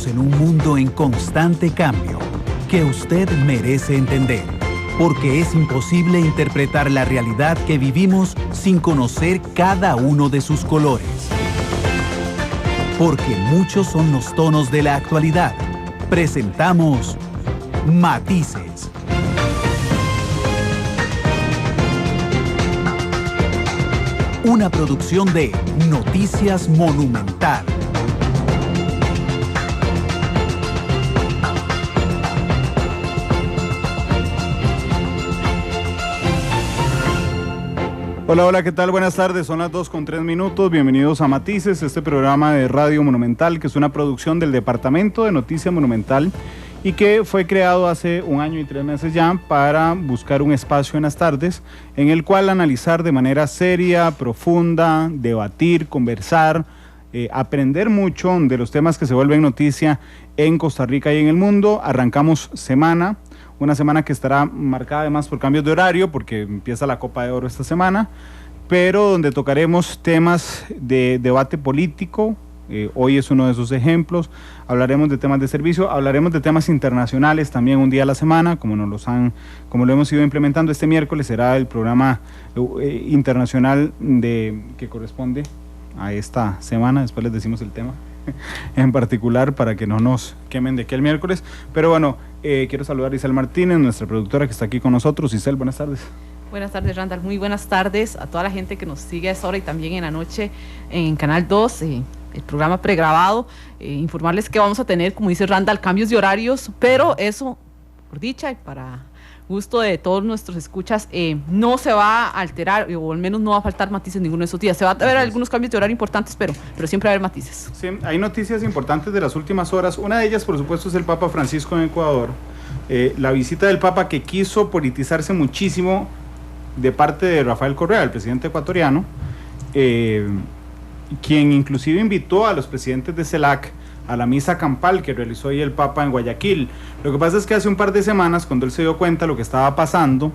en un mundo en constante cambio que usted merece entender, porque es imposible interpretar la realidad que vivimos sin conocer cada uno de sus colores. Porque muchos son los tonos de la actualidad. Presentamos Matices. Una producción de Noticias Monumental. Hola, hola, ¿qué tal? Buenas tardes, son las 2:03. Bienvenidos a Matices, este programa de Radio Monumental, que es una producción del Departamento de Noticias Monumental y que fue creado hace 1 año y 3 meses ya para buscar un espacio en las tardes en el cual analizar de manera seria, profunda, debatir, conversar, aprender mucho de los temas que se vuelven noticia en Costa Rica y en el mundo. Arrancamos semana. Una semana que estará marcada además por cambios de horario, porque empieza la Copa de Oro esta semana, pero donde tocaremos temas de debate político. Hoy es uno de esos ejemplos. Hablaremos de temas de servicio, hablaremos de temas internacionales también un día a la semana, como lo hemos ido implementando. Este miércoles será el programa internacional que corresponde a esta semana. Después les decimos el tema en particular para que no nos quemen de aquí el miércoles. Pero bueno, quiero saludar a Isel Martínez, nuestra productora que está aquí con nosotros. Isel, buenas tardes. Buenas tardes, Randall. Muy buenas tardes a toda la gente que nos sigue a esta hora y también en la noche en Canal 2, el programa pregrabado. Informarles que vamos a tener, como dice Randall, cambios de horarios, pero eso, por dicha y para gusto de todos nuestros escuchas, no se va a alterar, o al menos no va a faltar matices ninguno de esos días. Se va a ver algunos cambios de horario importantes, pero siempre va a haber matices. Sí, hay noticias importantes de las últimas horas. Una de ellas, por supuesto, es el Papa Francisco en Ecuador. La visita del Papa, que quiso politizarse muchísimo de parte de Rafael Correa, el presidente ecuatoriano, quien inclusive invitó a los presidentes de CELAC a la misa campal que realizó hoy el Papa en Guayaquil. Lo que pasa es que hace un par de semanas, cuando él se dio cuenta de lo que estaba pasando,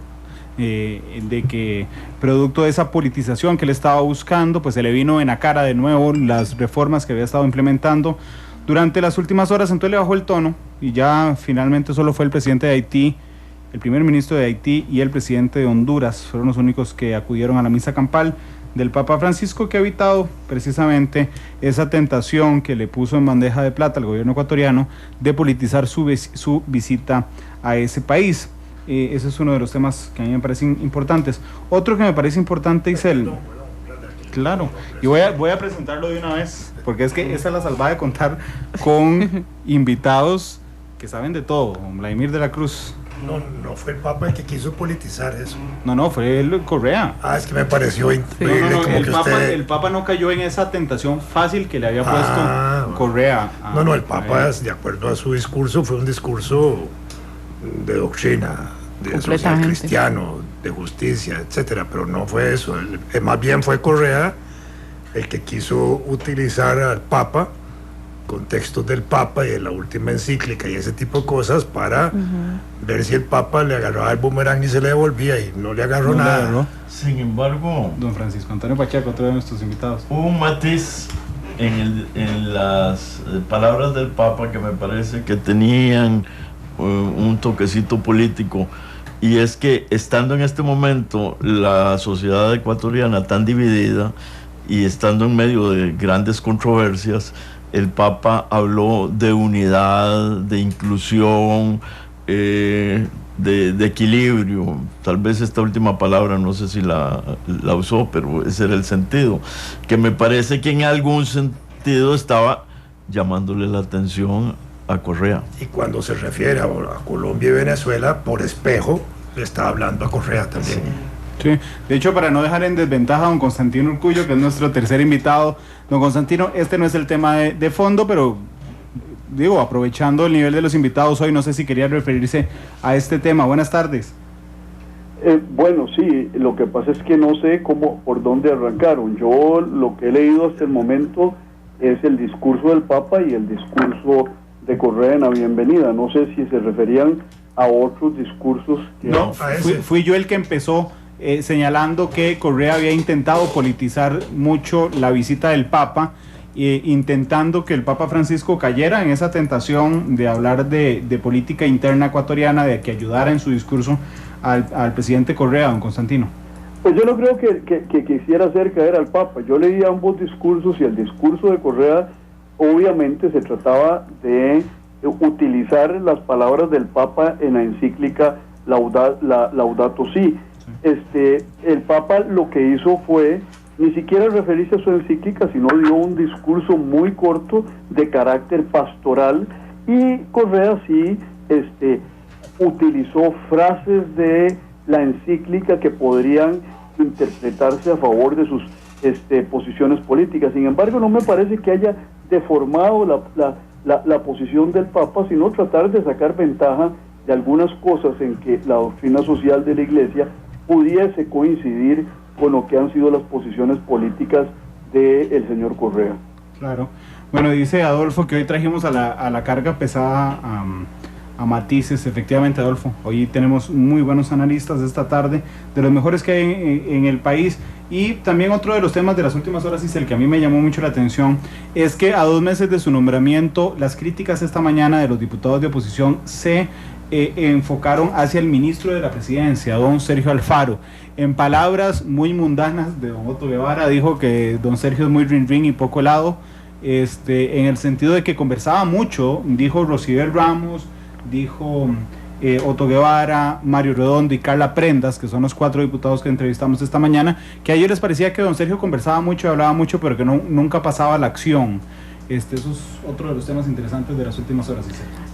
de que producto de esa politización que él estaba buscando, pues se le vino en la cara de nuevo las reformas que había estado implementando durante las últimas horas. Entonces le bajó el tono y ya finalmente solo fue el presidente de Haití, el primer ministro de Haití y el presidente de Honduras, fueron los únicos que acudieron a la misa campal del Papa Francisco, que ha evitado precisamente esa tentación que le puso en bandeja de plata al gobierno ecuatoriano de politizar su visita a ese país. Ese es uno de los temas que a mí me parecen importantes. Otro que me parece importante, Isel, claro, y voy a presentarlo de una vez, porque es que esa la salvaba de contar con invitados que saben de todo. Vladimir de la Cruz. No fue el Papa el que quiso politizar eso. No, fue el Correa. Es que me pareció increíble. El Papa no cayó en esa tentación fácil que le había puesto Correa. El Papa, de acuerdo a su discurso, fue un discurso de doctrina, de social cristiano, de justicia, etcétera, pero no fue eso. Más bien fue Correa el que quiso utilizar al Papa, contextos del Papa y de la última encíclica y ese tipo de cosas para ver si el Papa le agarraba el boomerang y se le devolvía, y no le agarró nada. Sin embargo, don Francisco Antonio Pacheco, otro de nuestros invitados, hubo un matiz en las palabras del Papa que me parece que tenían un toquecito político, y es que estando en este momento la sociedad ecuatoriana tan dividida y estando en medio de grandes controversias, el Papa habló de unidad, de inclusión, de equilibrio. Tal vez esta última palabra no sé si la usó, pero ese era el sentido, que me parece que en algún sentido estaba llamándole la atención a Correa. Y cuando se refiere a Colombia y Venezuela, por espejo, le está hablando a Correa también. Sí, de hecho, para no dejar en desventaja a don Constantino Urcullo, que es nuestro tercer invitado. Don Constantino, este no es el tema de fondo, pero digo, aprovechando el nivel de los invitados hoy, no sé si quería referirse a este tema. Buenas tardes. Bueno, sí, lo que pasa es que no sé por dónde arrancaron. Yo lo que he leído hasta el momento es el discurso del Papa y el discurso de Correa en la bienvenida. No sé si se referían a otros discursos. No, fui yo el que empezó señalando que Correa había intentado politizar mucho la visita del Papa intentando que el Papa Francisco cayera en esa tentación de hablar de política interna ecuatoriana, de que ayudara en su discurso al presidente Correa, don Constantino? Pues yo no creo que quisiera hacer caer al Papa. Yo leí ambos discursos y el discurso de Correa obviamente se trataba de utilizar las palabras del Papa en la encíclica Laudato Si. El Papa lo que hizo fue ni siquiera referirse a su encíclica, sino dio un discurso muy corto de carácter pastoral, y Correa sí utilizó frases de la encíclica que podrían interpretarse a favor de sus posiciones políticas. Sin embargo, no me parece que haya deformado la posición del Papa, sino tratar de sacar ventaja de algunas cosas en que la doctrina social de la Iglesia pudiese coincidir con lo que han sido las posiciones políticas del señor Correa. Claro. Bueno, dice Adolfo que hoy trajimos a la carga pesada a Matices. Efectivamente, Adolfo, hoy tenemos muy buenos analistas esta tarde, de los mejores que hay en el país. Y también otro de los temas de las últimas horas, y el que a mí me llamó mucho la atención, es que a 2 meses de su nombramiento, las críticas esta mañana de los diputados de oposición se enfocaron hacia el ministro de la presidencia, don Sergio Alfaro. En palabras muy mundanas de don Otto Guevara, dijo que don Sergio es muy rin y poco helado, en el sentido de que conversaba mucho, dijo Rosibel Ramos, dijo Otto Guevara, Mario Redondo y Carla Prendas, que son los 4 diputados que entrevistamos esta mañana, que a ellos les parecía que don Sergio conversaba mucho y hablaba mucho, pero que nunca pasaba a la acción. Eso es otro de los temas interesantes de las últimas horas.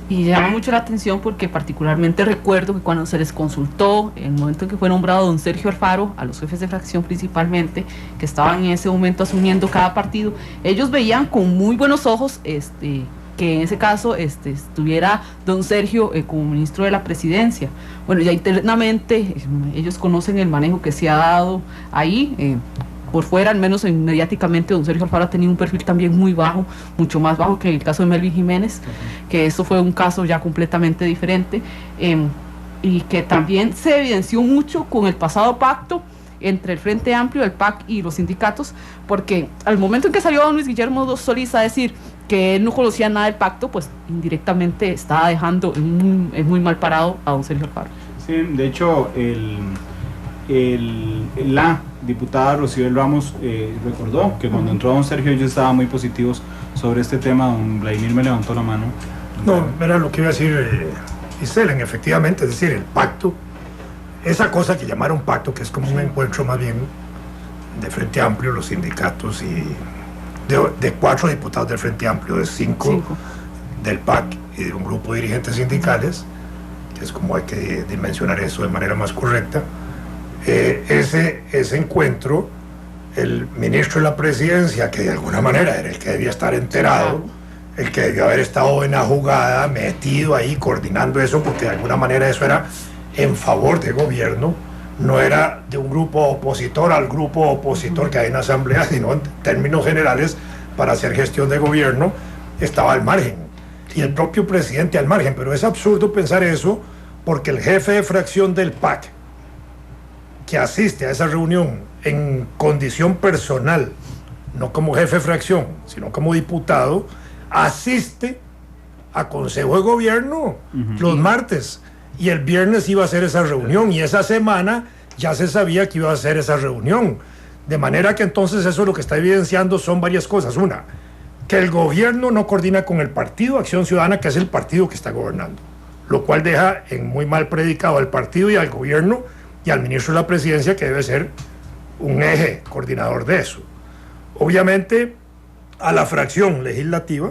Y llama mucho la atención porque particularmente recuerdo que cuando se les consultó, en el momento en que fue nombrado don Sergio Alfaro, a los jefes de fracción principalmente, que estaban en ese momento asumiendo cada partido, ellos veían con muy buenos ojos que en ese caso estuviera don Sergio como ministro de la presidencia. Bueno, ya internamente ellos conocen el manejo que se ha dado ahí. Por fuera, al menos mediáticamente, don Sergio Alfaro ha tenido un perfil también muy bajo, mucho más bajo que el caso de Melvin Jiménez, que eso fue un caso ya completamente diferente, y que también se evidenció mucho con el pasado pacto entre el Frente Amplio, el PAC y los sindicatos, porque al momento en que salió don Luis Guillermo Solís a decir que él no conocía nada del pacto, pues indirectamente estaba dejando en muy mal parado a don Sergio Alfaro. Sí, de hecho, la diputada Rosibel Ramos recordó que cuando entró don Sergio ellos estaban muy positivos sobre este tema. Don Vladimir me levantó la mano. No, era lo que iba a decir Iselen, efectivamente, es decir, el pacto, esa cosa que llamaron pacto, que es como un encuentro más bien de Frente Amplio, los sindicatos, y de 4 diputados del Frente Amplio, de 5 del PAC y de un grupo de dirigentes sindicales, que es como hay que dimensionar eso de manera más correcta. Ese encuentro, el ministro de la presidencia, que de alguna manera era el que debía estar enterado, el que debió haber estado en la jugada, metido ahí, coordinando eso, porque de alguna manera eso era en favor del gobierno, no era de un grupo opositor al grupo opositor que hay en la asamblea, sino en términos generales, para hacer gestión de gobierno, estaba al margen, y el propio presidente al margen. Pero es absurdo pensar eso, porque el jefe de fracción del PAC, que asiste a esa reunión en condición personal, no como jefe de fracción, sino como diputado, asiste a Consejo de Gobierno los martes, y el viernes iba a hacer esa reunión, y esa semana ya se sabía que iba a hacer esa reunión, de manera que entonces eso lo que está evidenciando son varias cosas. Una, que el gobierno no coordina con el partido Acción Ciudadana, que es el partido que está gobernando, lo cual deja en muy mal predicado al partido y al gobierno y al ministro de la presidencia, que debe ser un eje coordinador de eso. Obviamente a la fracción legislativa,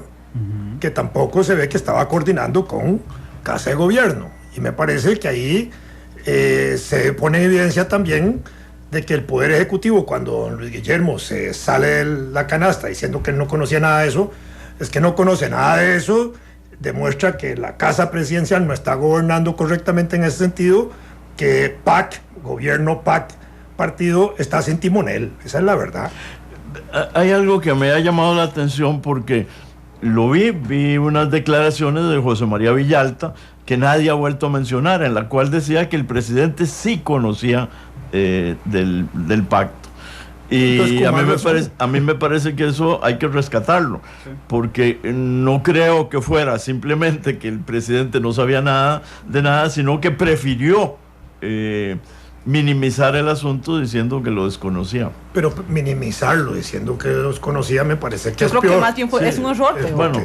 que tampoco se ve que estaba coordinando con Casa de Gobierno, y me parece que ahí se pone en evidencia también de que el Poder Ejecutivo, cuando don Luis Guillermo se sale de la canasta diciendo que él no conocía nada de eso, es que no conoce nada de eso, demuestra que la Casa Presidencial no está gobernando correctamente en ese sentido, que PAC, gobierno, PAC, partido, está sin timonel. Esa es la verdad. Hay algo que me ha llamado la atención porque vi unas declaraciones de José María Villalta que nadie ha vuelto a mencionar, en la cual decía que el presidente sí conocía del pacto. Y a mí me parece que eso hay que rescatarlo, sí, porque no creo que fuera simplemente que el presidente no sabía nada de nada, sino que prefirió minimizar el asunto diciendo que lo desconocía. Pero minimizarlo diciendo que lo desconocía me parece que yo es creo peor. Que más bien es un error. Bueno,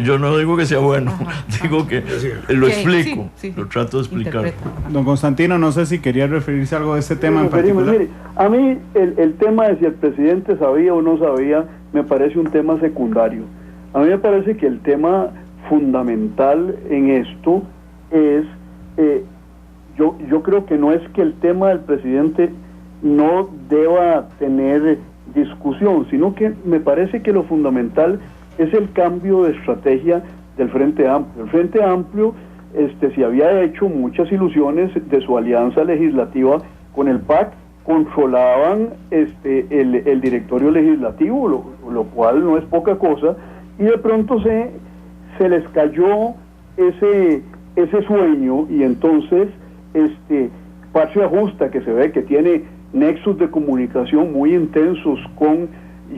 yo no digo que sea bueno, digo que lo explico, sí, lo trato de explicar. Don Constantino, no sé si quería referirse a algo de este tema en particular. Mire, a mí el tema de si el presidente sabía o no sabía me parece un tema secundario. A mí me parece que el tema fundamental en esto es... Yo creo que no es que el tema del presidente no deba tener discusión, sino que me parece que lo fundamental es el cambio de estrategia del Frente Amplio. El Frente Amplio se había hecho muchas ilusiones de su alianza legislativa con el PAC, controlaban el directorio legislativo, lo cual no es poca cosa, y de pronto se les cayó ese sueño, y entonces Patria Justa, que se ve que tiene nexos de comunicación muy intensos con,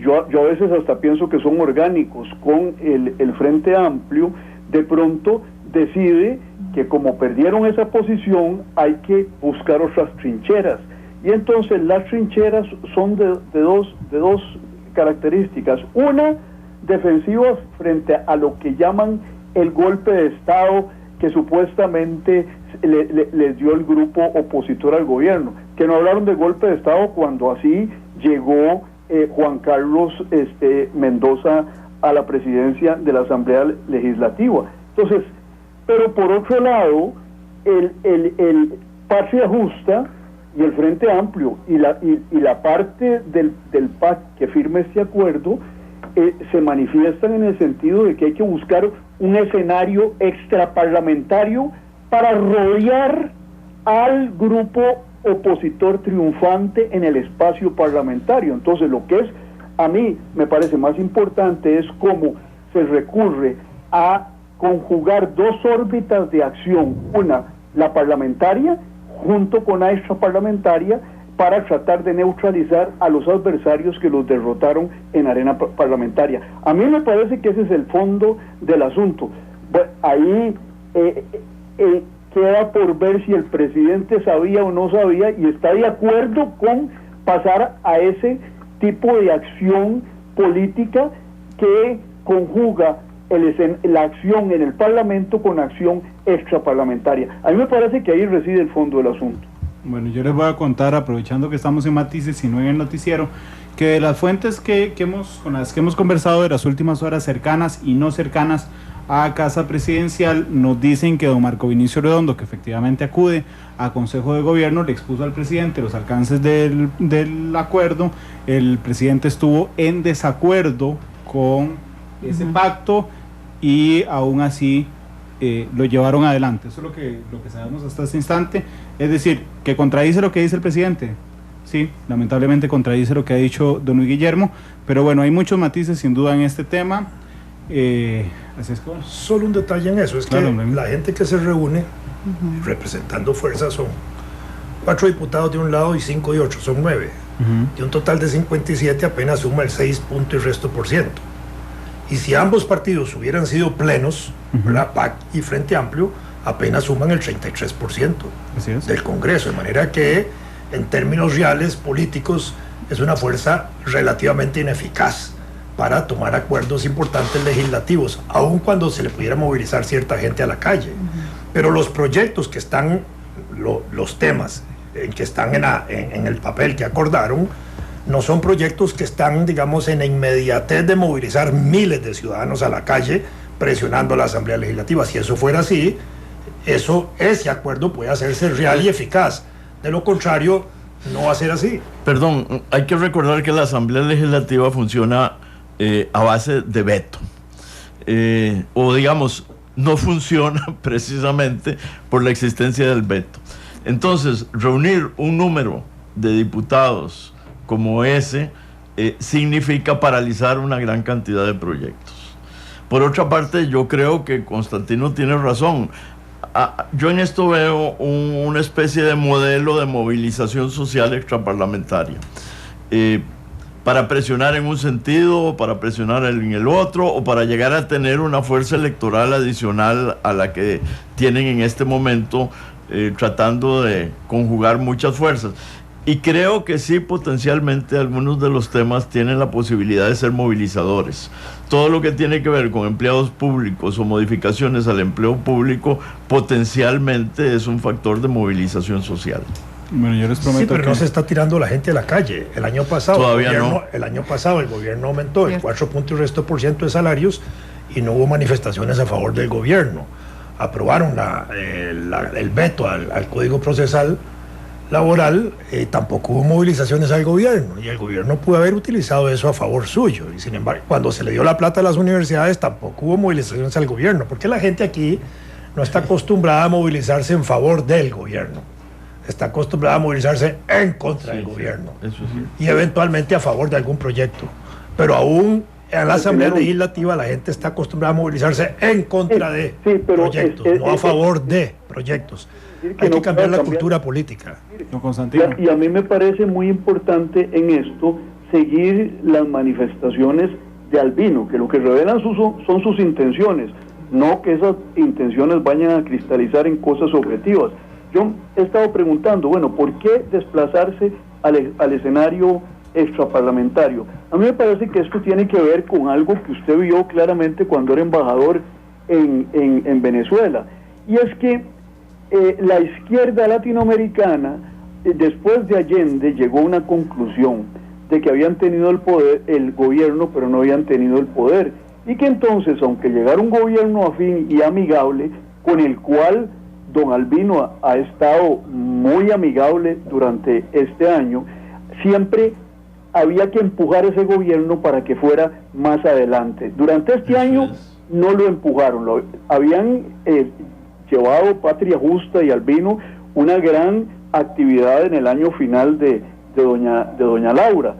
yo a veces hasta pienso que son orgánicos, con el Frente Amplio, de pronto decide que como perdieron esa posición hay que buscar otras trincheras, y entonces las trincheras son de dos características: una, defensiva frente a lo que llaman el golpe de Estado que supuestamente les dio el grupo opositor al gobierno, que no hablaron de golpe de Estado cuando así llegó Juan Carlos Mendoza a la presidencia de la Asamblea Legislativa. Entonces, pero por otro lado, el Patria Justa y el Frente Amplio y la parte del PAC que firme este acuerdo se manifiestan en el sentido de que hay que buscar un escenario extraparlamentario para rodear al grupo opositor triunfante en el espacio parlamentario. Entonces, lo que a mí me parece más importante es cómo se recurre a conjugar dos órbitas de acción, una, la parlamentaria, junto con la extraparlamentaria, para tratar de neutralizar a los adversarios que los derrotaron en arena parlamentaria. A mí me parece que ese es el fondo del asunto. Bueno, ahí queda por ver si el presidente sabía o no sabía y está de acuerdo con pasar a ese tipo de acción política que conjuga la acción en el Parlamento con acción extraparlamentaria. A mí me parece que ahí reside el fondo del asunto. Bueno, yo les voy a contar, aprovechando que estamos en Matices y no en el noticiero, que de las fuentes con las que hemos conversado de las últimas horas, cercanas y no cercanas a Casa Presidencial, nos dicen que don Marco Vinicio Redondo, que efectivamente acude a Consejo de Gobierno, le expuso al presidente los alcances del acuerdo. El presidente estuvo en desacuerdo con ese pacto y aún así lo llevaron adelante. Eso es lo que sabemos hasta este instante. Es decir, que contradice lo que dice el presidente. Sí, lamentablemente contradice lo que ha dicho don Luis Guillermo, pero bueno, hay muchos matices sin duda en este tema. Así es como... Solo un detalle en eso, es claro, que la gente que se reúne representando fuerzas son 4 diputados de un lado y 5 de otro, son 9. De un total de 57 apenas suma el 6 punto y resto por ciento. Y si ambos partidos hubieran sido plenos, ¿verdad? PAC y Frente Amplio, apenas suman el 33% del Congreso, de manera que en términos reales políticos es una fuerza relativamente ineficaz para tomar acuerdos importantes legislativos, aun cuando se le pudiera movilizar cierta gente a la calle. Pero los proyectos que están, los temas que están en el papel que acordaron, no son proyectos que están, digamos, en la inmediatez de movilizar miles de ciudadanos a la calle presionando a la Asamblea Legislativa. Si eso fuera así, ese acuerdo puede hacerse real y eficaz. De lo contrario, no va a ser así. Perdón, hay que recordar que la Asamblea Legislativa funciona a base de veto. O digamos, no funciona precisamente por la existencia del veto. Entonces, reunir un número de diputados como ese significa paralizar una gran cantidad de proyectos. Por otra parte, yo creo que Constantino tiene razón. Yo en esto veo una especie de modelo de movilización social extraparlamentaria. para presionar en un sentido, o para presionar en el otro, o para llegar a tener una fuerza electoral adicional a la que tienen en este momento, tratando de conjugar muchas fuerzas. Y creo que sí, potencialmente algunos de los temas tienen la posibilidad de ser movilizadores. Todo lo que tiene que ver con empleados públicos o modificaciones al empleo público potencialmente es un factor de movilización social. Bueno, yo les prometo sí, pero que no se está tirando la gente a la calle. El año pasado el año pasado el gobierno aumentó el 4% de salarios y no hubo manifestaciones a favor del gobierno. Aprobaron el veto al Código Procesal Laboral, tampoco hubo movilizaciones al gobierno, y el gobierno pudo haber utilizado eso a favor suyo. Y sin embargo, cuando se le dio la plata a las universidades, tampoco hubo movilizaciones al gobierno, porque la gente aquí no está acostumbrada a movilizarse en favor del gobierno, está acostumbrada a movilizarse en contra del gobierno, eso sí. Y eventualmente a favor de algún proyecto. Pero aún en la Asamblea Legislativa la gente está acostumbrada a movilizarse en contra de proyectos, no a favor de proyectos. Hay que cambiar la cultura política. Y a mí me parece muy importante en esto seguir las manifestaciones de Albino, que lo que revelan son sus intenciones, no que esas intenciones vayan a cristalizar en cosas objetivas. Yo he estado preguntando, bueno, ¿por qué desplazarse al escenario extraparlamentario? A mí me parece que esto tiene que ver con algo que usted vio claramente cuando era embajador en Venezuela, y es que la izquierda latinoamericana, después de Allende, llegó a una conclusión de que habían tenido el gobierno, pero no habían tenido el poder, y que entonces, aunque llegara un gobierno afín y amigable, con el cual don Albino ha estado muy amigable durante este año, siempre había que empujar ese gobierno para que fuera más adelante. Durante este año no lo empujaron, habían llevado Patria Justa y Albino una gran actividad en el año final de doña Laura,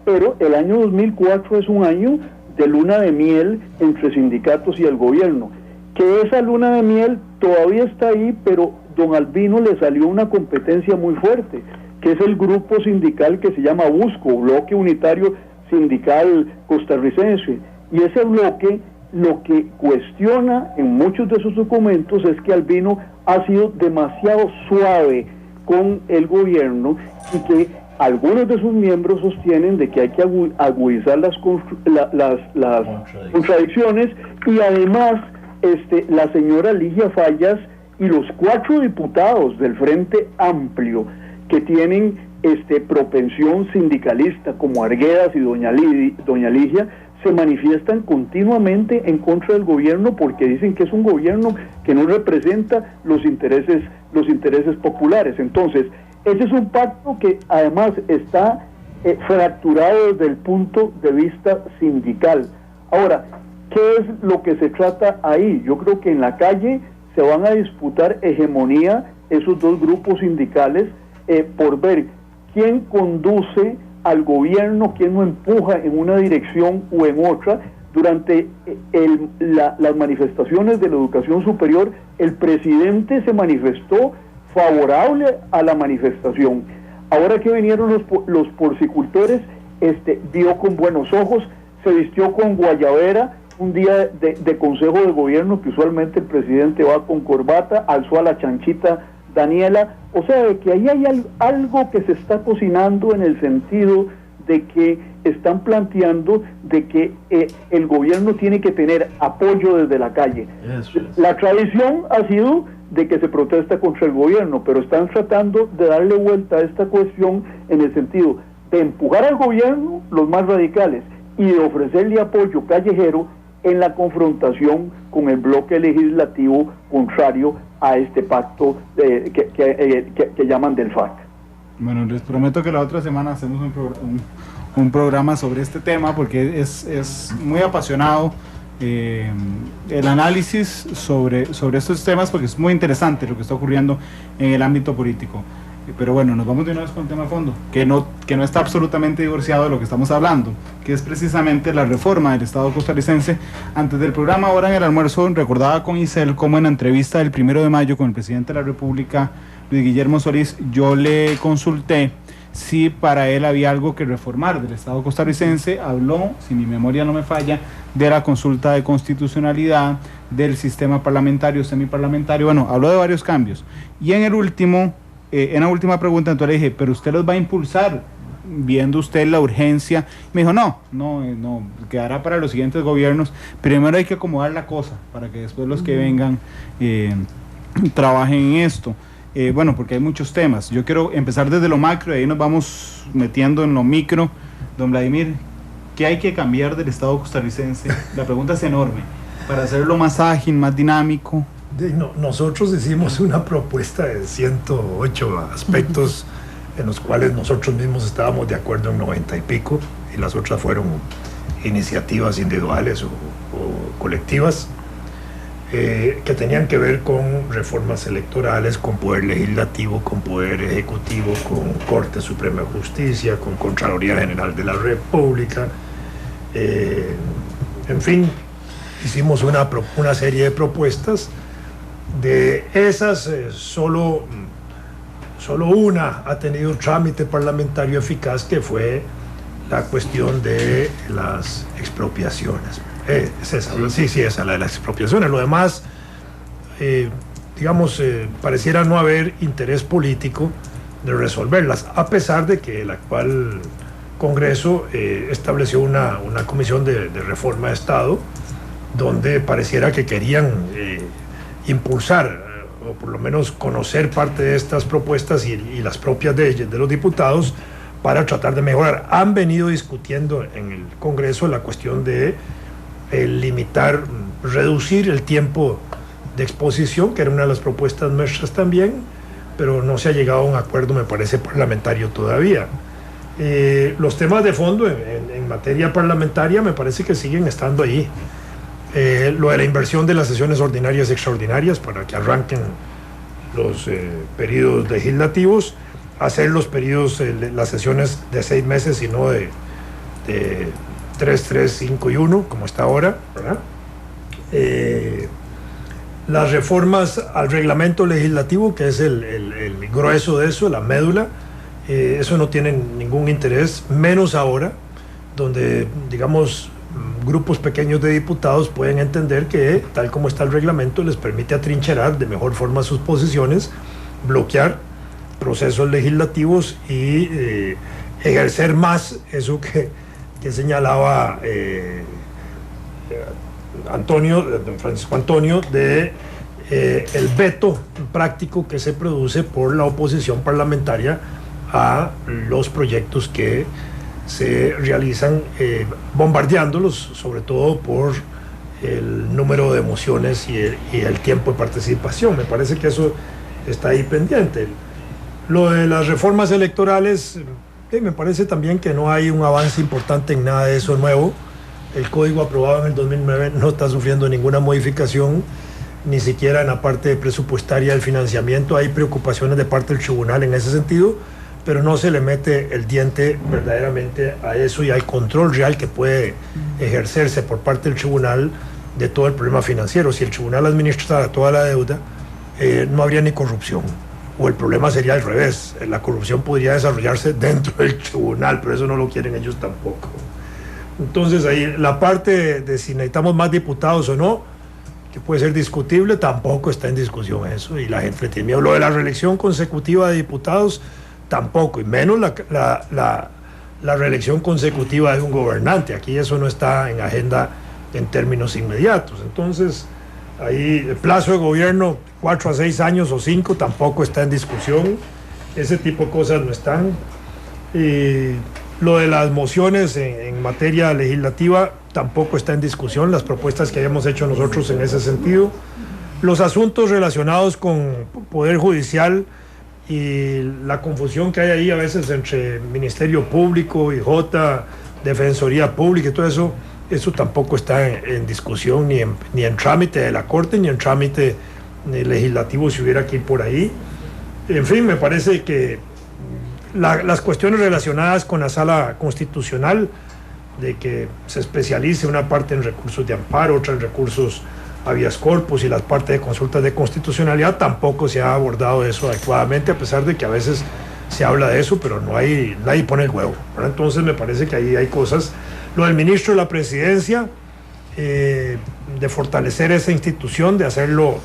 pero el año 2004 es un año de luna de miel entre sindicatos y el gobierno, que esa luna de miel todavía está ahí, pero don Albino le salió una competencia muy fuerte, que es el grupo sindical que se llama BUSCO, Bloque Unitario Sindical Costarricense, y ese bloque lo que cuestiona en muchos de sus documentos es que Albino ha sido demasiado suave con el gobierno, y que algunos de sus miembros sostienen de que hay que agudizar las contradicciones, y además la señora Ligia Fallas y los 4 diputados del Frente Amplio que tienen propensión sindicalista, como Arguedas y doña Ligia, se manifiestan continuamente en contra del gobierno porque dicen que es un gobierno que no representa los intereses populares. Entonces, ese es un pacto que además está fracturado desde el punto de vista sindical. Ahora, ¿qué es lo que se trata ahí? Yo creo que en la calle se van a disputar hegemonía esos dos grupos sindicales por ver quién conduce al gobierno, quién lo empuja en una dirección o en otra. Durante las manifestaciones de la educación superior, el presidente se manifestó favorable a la manifestación. Ahora que vinieron los porcicultores, vio con buenos ojos, se vistió con guayabera, un día de consejo de gobierno que usualmente el presidente va con corbata, alzó a la chanchita Daniela, o sea, de que ahí hay algo que se está cocinando en el sentido de que están planteando de que el gobierno tiene que tener apoyo desde la calle. La tradición ha sido de que se protesta contra el gobierno, pero están tratando de darle vuelta a esta cuestión en el sentido de empujar al gobierno, los más radicales, y de ofrecerle apoyo callejero en la confrontación con el bloque legislativo contrario a este pacto que llaman del FARC. Bueno, les prometo que la otra semana hacemos un programa sobre este tema, porque es muy apasionado el análisis sobre estos temas, porque es muy interesante lo que está ocurriendo en el ámbito político. Pero bueno, nos vamos de una vez con el tema de fondo, que no está absolutamente divorciado de lo que estamos hablando, que es precisamente la reforma del Estado costarricense. Antes del programa, ahora en el almuerzo, recordaba con Isel cómo en la entrevista del 1 de mayo con el presidente de la República, Luis Guillermo Solís, yo le consulté si para él había algo que reformar del Estado costarricense. Habló, si mi memoria no me falla, de la consulta de constitucionalidad, del sistema parlamentario, semiparlamentario, bueno, habló de varios cambios. Y en la última pregunta, entonces le dije, pero usted los va a impulsar, viendo usted la urgencia. Me dijo, no, quedará para los siguientes gobiernos. Primero hay que acomodar la cosa, para que después los que vengan trabajen en esto. Bueno, porque hay muchos temas. Yo quiero empezar desde lo macro y ahí nos vamos metiendo en lo micro. Don Vladimir, ¿qué hay que cambiar del Estado costarricense? La pregunta es enorme. Para hacerlo más ágil, más dinámico. Nosotros hicimos una propuesta de 108 aspectos en los cuales nosotros mismos estábamos de acuerdo en 90 y pico, y las otras fueron iniciativas individuales o colectivas. Que tenían que ver con reformas electorales, con poder legislativo, con poder ejecutivo, con Corte Suprema de Justicia, con Contraloría General de la República. En fin, hicimos una serie de propuestas. De esas, solo una ha tenido trámite parlamentario eficaz, que fue la cuestión de las expropiaciones. Es esa, sí, esa, la de las expropiaciones. Lo demás, pareciera no haber interés político de resolverlas, a pesar de que el actual Congreso estableció una comisión de reforma de Estado, donde pareciera que querían impulsar, o por lo menos conocer parte de estas propuestas y las propias de los diputados, para tratar de mejorar. Han venido discutiendo en el Congreso la cuestión de reducir el tiempo de exposición, que era una de las propuestas nuestras también, pero no se ha llegado a un acuerdo, me parece, parlamentario todavía. Los temas de fondo en materia parlamentaria me parece que siguen estando ahí. Lo de la inversión de las sesiones ordinarias y extraordinarias para que arranquen los periodos legislativos, hacer los periodos, las sesiones de 6 meses y no de 3, 3, 5 y 1, como está ahora, ¿verdad? Las reformas al reglamento legislativo, que es el grueso de eso, la médula, eso no tiene ningún interés, menos ahora, donde, digamos, grupos pequeños de diputados pueden entender que, tal como está el reglamento, les permite atrincherar de mejor forma sus posiciones, bloquear procesos legislativos y ejercer más eso que señalaba Francisco Antonio, de el veto práctico que se produce por la oposición parlamentaria a los proyectos que se realizan, bombardeándolos, sobre todo por el número de mociones y el tiempo de participación. Me parece que eso está ahí pendiente. Lo de las reformas electorales, me parece también que no hay un avance importante en nada de eso nuevo. El código aprobado en el 2009 no está sufriendo ninguna modificación, ni siquiera en la parte presupuestaria del financiamiento. Hay preocupaciones de parte del tribunal en ese sentido, pero no se le mete el diente verdaderamente a eso y al control real que puede ejercerse por parte del tribunal de todo el problema financiero. Si el tribunal administrara toda la deuda, no habría ni corrupción. O el problema sería al revés, la corrupción podría desarrollarse dentro del tribunal, pero eso no lo quieren ellos tampoco. Entonces ahí la parte de si necesitamos más diputados o no, que puede ser discutible, tampoco está en discusión eso, y la gente tiene miedo. Lo de la reelección consecutiva de diputados, tampoco, y menos la reelección consecutiva de un gobernante. Aquí eso no está en agenda en términos inmediatos. Entonces ahí el plazo de gobierno, 4 a 6 años o 5, tampoco está en discusión. Ese tipo de cosas no están. Lo de las mociones en materia legislativa tampoco está en discusión, las propuestas que hayamos hecho nosotros en ese sentido. Los asuntos relacionados con Poder Judicial y la confusión que hay ahí a veces entre Ministerio Público, IJ, Defensoría Pública y todo eso, eso tampoco está en discusión ni en trámite de la Corte, ni en trámite legislativo si hubiera que ir por ahí. En fin, me parece que las cuestiones relacionadas con la Sala Constitucional, de que se especialice una parte en recursos de amparo, otra en recursos habeas corpus y las partes de consultas de constitucionalidad, tampoco se ha abordado eso adecuadamente, a pesar de que a veces se habla de eso, pero nadie pone el huevo, ¿verdad? Entonces me parece que ahí hay cosas. Lo del ministro de la Presidencia, de fortalecer esa institución, de hacerlo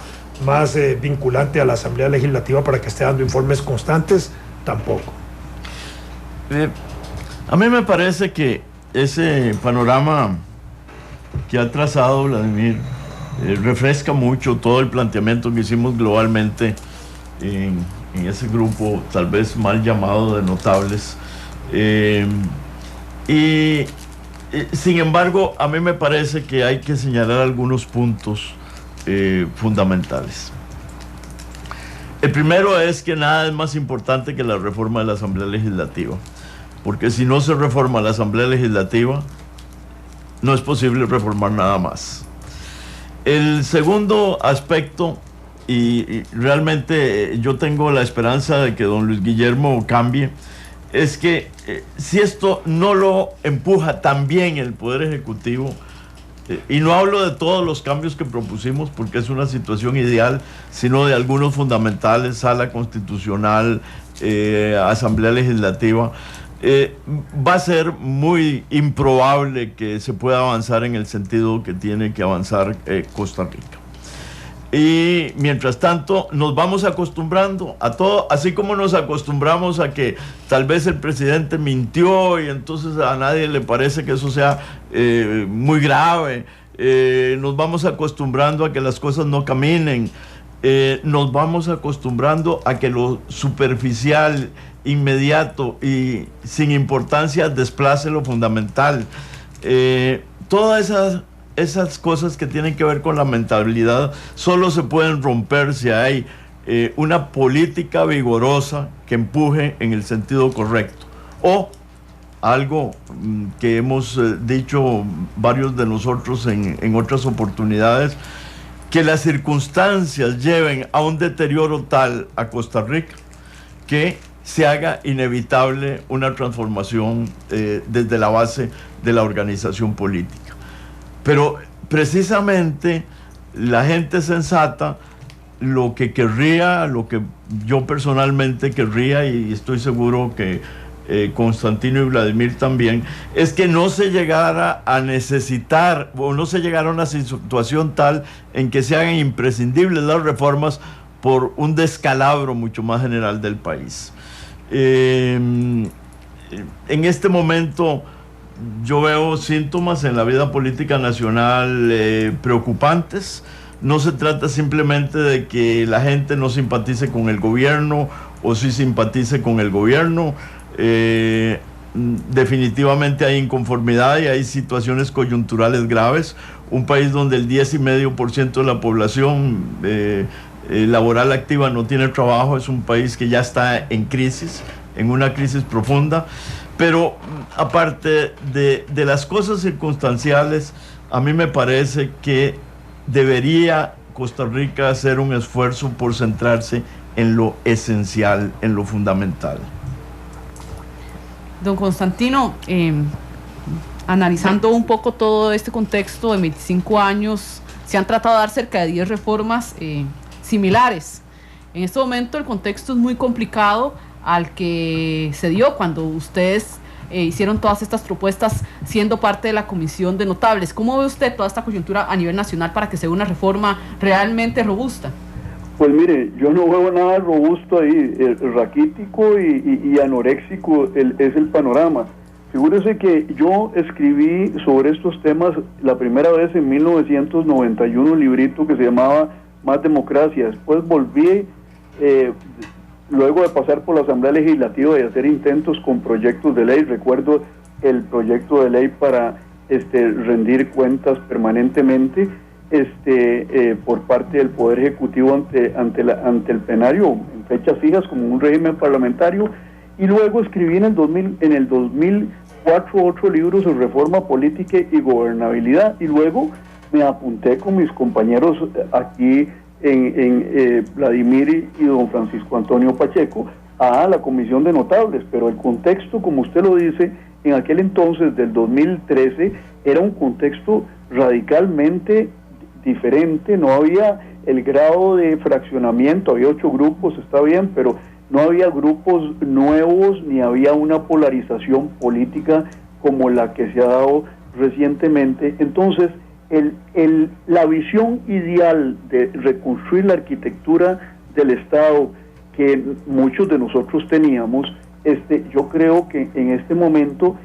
más vinculante a la Asamblea Legislativa para que esté dando informes constantes, tampoco. A mí me parece que ese panorama que ha trazado Vladimir refresca mucho todo el planteamiento que hicimos globalmente en ese grupo tal vez mal llamado de notables, y sin embargo a mí me parece que hay que señalar algunos puntos fundamentales. El primero es que nada es más importante que la reforma de la Asamblea Legislativa, porque si no se reforma la Asamblea Legislativa no es posible reformar nada más. El segundo aspecto, y realmente yo tengo la esperanza de que don Luis Guillermo cambie, es que si esto no lo empuja también el Poder Ejecutivo, y no hablo de todos los cambios que propusimos porque es una situación ideal, sino de algunos fundamentales, sala constitucional, Asamblea Legislativa, va a ser muy improbable que se pueda avanzar en el sentido que tiene que avanzar Costa Rica. Y mientras tanto nos vamos acostumbrando a todo, así como nos acostumbramos a que tal vez el presidente mintió y entonces a nadie le parece que eso sea muy grave, nos vamos acostumbrando a que las cosas no caminen, nos vamos acostumbrando a que lo superficial, inmediato y sin importancia desplace lo fundamental. Todas esas cosas que tienen que ver con la mentalidad solo se pueden romper si hay una política vigorosa que empuje en el sentido correcto, o algo que hemos dicho varios de nosotros en otras oportunidades, que las circunstancias lleven a un deterioro tal a Costa Rica que se haga inevitable una transformación desde la base de la organización política. Pero precisamente la gente sensata lo que querría, lo que yo personalmente querría, y estoy seguro que Constantino y Vladimir también, es que no se llegara a necesitar o no se llegara a una situación tal en que se hagan imprescindibles las reformas por un descalabro mucho más general del país. En este momento yo veo síntomas en la vida política nacional preocupantes. No se trata simplemente de que la gente no simpatice con el gobierno o sí simpatice con el gobierno. Definitivamente hay inconformidad y hay situaciones coyunturales graves. Un país donde el 10,5% de la población laboral activa no tiene trabajo es un país que ya está en crisis, en una crisis profunda. Pero aparte de las cosas circunstanciales, a mí me parece que debería Costa Rica hacer un esfuerzo por centrarse en lo esencial, en lo fundamental. Don Constantino, analizando un poco todo este contexto de 25 años, se han tratado de dar cerca de 10 reformas similares. En este momento el contexto es muy complicado al que se dio cuando ustedes hicieron todas estas propuestas siendo parte de la Comisión de Notables. ¿Cómo ve usted toda esta coyuntura a nivel nacional para que sea una reforma realmente robusta? Pues mire, yo no veo nada robusto ahí, raquítico y anoréxico es el panorama. Figúrese que yo escribí sobre estos temas la primera vez en 1991, un librito que se llamaba Más Democracia. Después volví, luego de pasar por la Asamblea Legislativa y hacer intentos con proyectos de ley. Recuerdo el proyecto de ley para rendir cuentas permanentemente por parte del Poder Ejecutivo ante el plenario en fechas fijas como un régimen parlamentario, y luego escribí en el 2004 otro libro sobre reforma política y gobernabilidad, y luego me apunté con mis compañeros aquí en Vladimir y don Francisco Antonio Pacheco a la Comisión de Notables. Pero el contexto, como usted lo dice, en aquel entonces del 2013 era un contexto radicalmente diferente. No había el grado de fraccionamiento, había 8 grupos, está bien, pero no había grupos nuevos ni había una polarización política como la que se ha dado recientemente. Entonces, la visión ideal de reconstruir la arquitectura del Estado que muchos de nosotros teníamos, yo creo que en este momento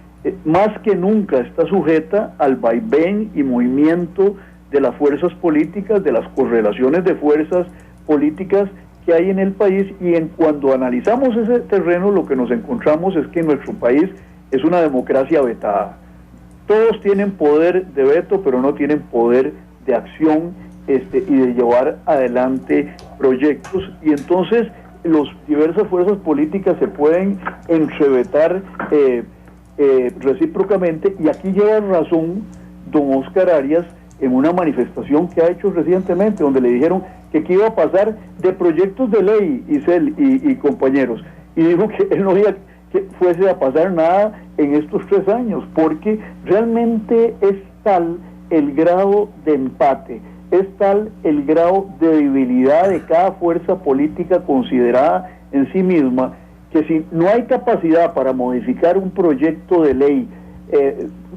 más que nunca está sujeta al vaivén y movimiento de las fuerzas políticas, de las correlaciones de fuerzas políticas que hay en el país, y cuando analizamos ese terreno lo que nos encontramos es que nuestro país es una democracia vetada. Todos tienen poder de veto, pero no tienen poder de acción y de llevar adelante proyectos, y entonces las diversas fuerzas políticas se pueden entrevetar recíprocamente, y aquí lleva razón don Óscar Arias en una manifestación que ha hecho recientemente, donde le dijeron que qué iba a pasar de proyectos de ley, Isel y compañeros, y dijo que él no veía que fuese a pasar nada en estos 3 años, porque realmente es tal el grado de empate, es tal el grado de debilidad de cada fuerza política considerada en sí misma, que si no hay capacidad para modificar un proyecto de ley,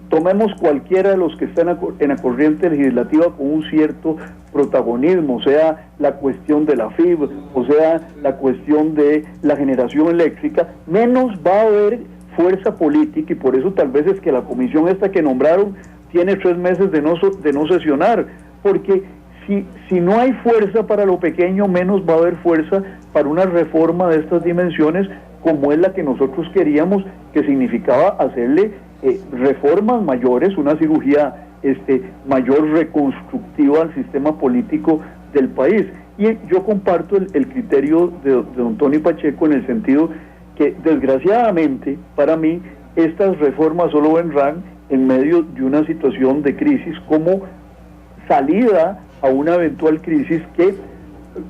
tomemos cualquiera de los que están en la corriente legislativa con un cierto protagonismo, sea la cuestión de la FIB, o sea la cuestión de la generación eléctrica, menos va a haber fuerza política, y por eso tal vez es que la comisión esta que nombraron tiene 3 meses de no sesionar, porque si no hay fuerza para lo pequeño, menos va a haber fuerza para una reforma de estas dimensiones, como es la que nosotros queríamos, que significaba hacerle reformas mayores, una cirugía mayor reconstructiva al sistema político del país. Y yo comparto el criterio de don Tony Pacheco, en el sentido que desgraciadamente para mí estas reformas solo vendrán en medio de una situación de crisis, como salida a una eventual crisis que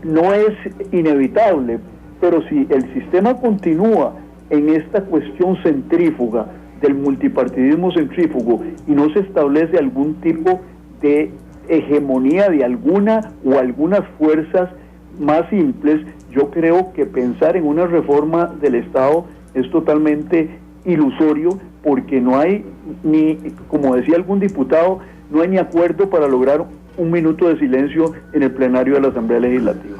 no es inevitable, pero si el sistema continúa en esta cuestión centrífuga del multipartidismo centrífugo y no se establece algún tipo de hegemonía de alguna o algunas fuerzas más simples, yo creo que pensar en una reforma del Estado es totalmente ilusorio, porque no hay ni, como decía algún diputado, no hay ni acuerdo para lograr un minuto de silencio en el plenario de la Asamblea Legislativa.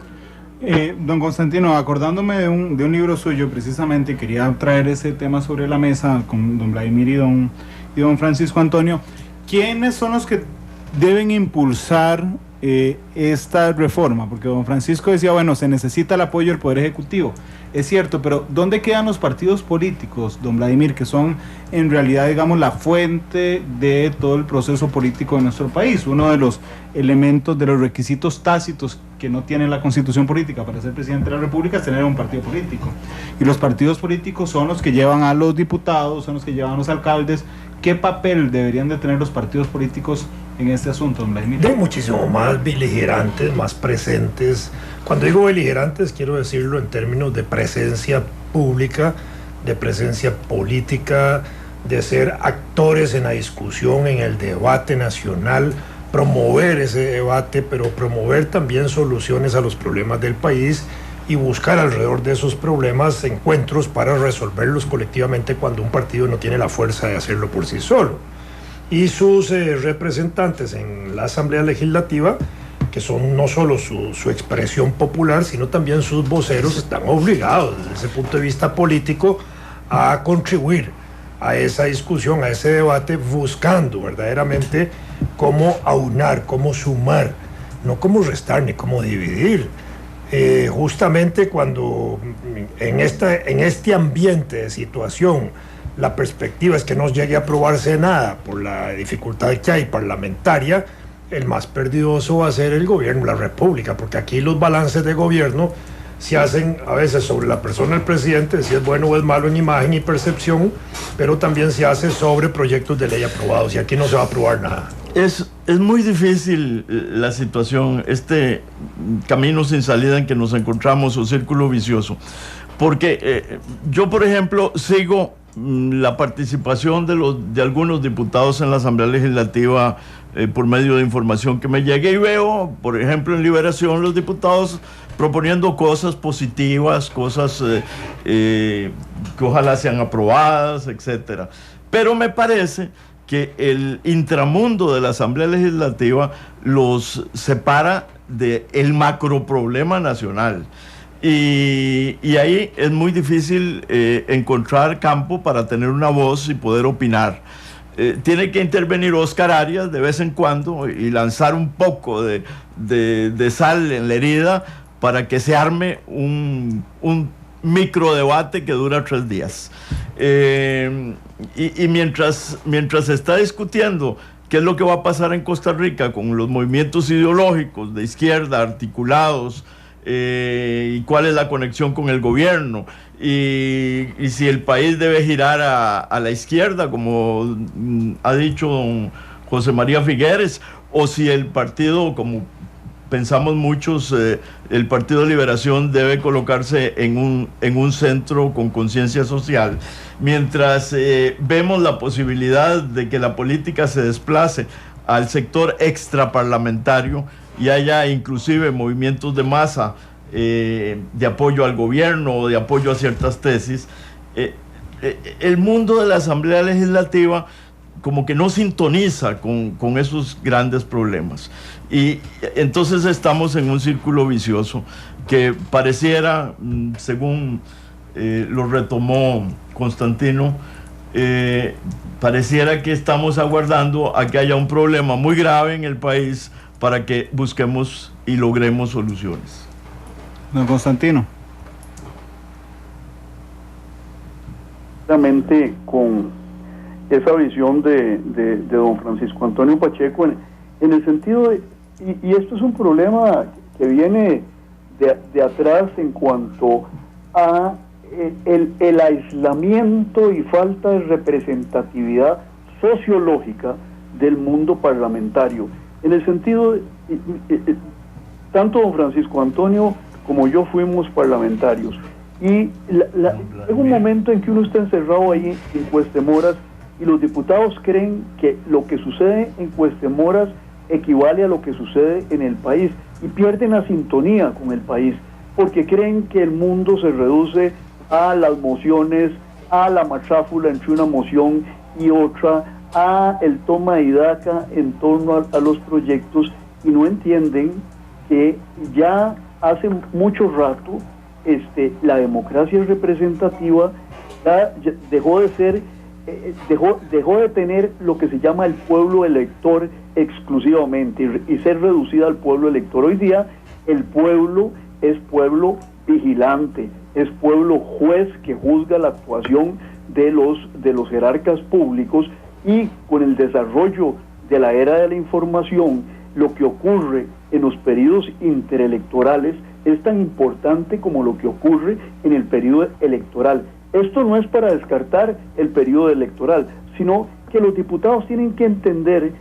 Don Constantino, acordándome de un libro suyo, precisamente quería traer ese tema sobre la mesa con don Vladimir y don Francisco Antonio. ¿Quiénes son los que deben impulsar esta reforma? Porque don Francisco decía, bueno, se necesita el apoyo del Poder Ejecutivo. Es cierto, pero ¿dónde quedan los partidos políticos, don Vladimir, que son en realidad, digamos, la fuente de todo el proceso político de nuestro país? Uno de los elementos, de los requisitos tácitos que no tiene la Constitución política para ser presidente de la República es tener un partido político. Y los partidos políticos son los que llevan a los diputados, son los que llevan a los alcaldes. ¿Qué papel deberían de tener los partidos políticos en este asunto, don Vladimir? De muchísimo más beligerantes, más presentes. Cuando digo beligerantes, quiero decirlo en términos de presencia pública, de presencia política, de ser actores en la discusión, en el debate nacional, promover ese debate, pero promover también soluciones a los problemas del país y buscar alrededor de esos problemas encuentros para resolverlos colectivamente cuando un partido no tiene la fuerza de hacerlo por sí solo. Y sus representantes en la Asamblea Legislativa, que son no solo su expresión popular, sino también sus voceros, están obligados desde ese punto de vista político a contribuir a esa discusión, a ese debate, buscando verdaderamente cómo aunar, cómo sumar, no cómo restar ni cómo dividir. Justamente cuando en este ambiente de situación la perspectiva es que no llegue a aprobarse nada por la dificultad que hay parlamentaria, el más perdidoso va a ser el gobierno de la República, porque aquí los balances de gobierno se hacen a veces sobre la persona del presidente, si es bueno o es malo en imagen y percepción, pero también se hace sobre proyectos de ley aprobados, y aquí no se va a aprobar nada. Es muy difícil la situación, este camino sin salida en que nos encontramos, o círculo vicioso, porque yo, por ejemplo, sigo la participación de algunos diputados en la Asamblea Legislativa por medio de información que me llegue, y veo, por ejemplo, en Liberación, los diputados proponiendo cosas positivas, cosas que ojalá sean aprobadas, etcétera. Pero me parece que el intramundo de la Asamblea Legislativa los separa del macroproblema nacional. Y ahí es muy difícil encontrar campo para tener una voz y poder opinar. Tiene que intervenir Oscar Arias de vez en cuando y lanzar un poco de sal en la herida para que se arme un microdebate que dura 3 días. Y mientras se está discutiendo qué es lo que va a pasar en Costa Rica con los movimientos ideológicos de izquierda articulados, y cuál es la conexión con el gobierno, y si el país debe girar a la izquierda, como ha dicho don José María Figueres, o si el partido, como pensamos muchos, el Partido de Liberación debe colocarse en un centro con conciencia social. Mientras vemos la posibilidad de que la política se desplace al sector extraparlamentario y haya inclusive movimientos de masa de apoyo al gobierno o de apoyo a ciertas tesis, el mundo de la Asamblea Legislativa como que no sintoniza con esos grandes problemas. Y entonces estamos en un círculo vicioso que pareciera, según lo retomó Constantino, pareciera que estamos aguardando a que haya un problema muy grave en el país para que busquemos y logremos soluciones. Don Constantino. Exactamente con esa visión de don Francisco Antonio Pacheco, en el sentido de, y esto es un problema que viene de atrás en cuanto a el aislamiento y falta de representatividad sociológica del mundo parlamentario. En el sentido de, tanto don Francisco Antonio como yo fuimos parlamentarios, y es un momento en que uno está encerrado ahí en Cuestemoras y los diputados creen que lo que sucede en Cuestemoras equivale a lo que sucede en el país y pierden la sintonía con el país porque creen que el mundo se reduce a las mociones, a la matráfula entre una moción y otra, a el toma y daca en torno a los proyectos, y no entienden que ya hace mucho rato la democracia representativa ya dejó de ser, dejó de tener lo que se llama el pueblo elector exclusivamente y ser reducida al pueblo elector. Hoy día el pueblo es pueblo vigilante, es pueblo juez que juzga la actuación de los jerarcas públicos, y con el desarrollo de la era de la información, lo que ocurre en los periodos interelectorales es tan importante como lo que ocurre en el periodo electoral. Esto no es para descartar el periodo electoral, sino que los diputados tienen que entender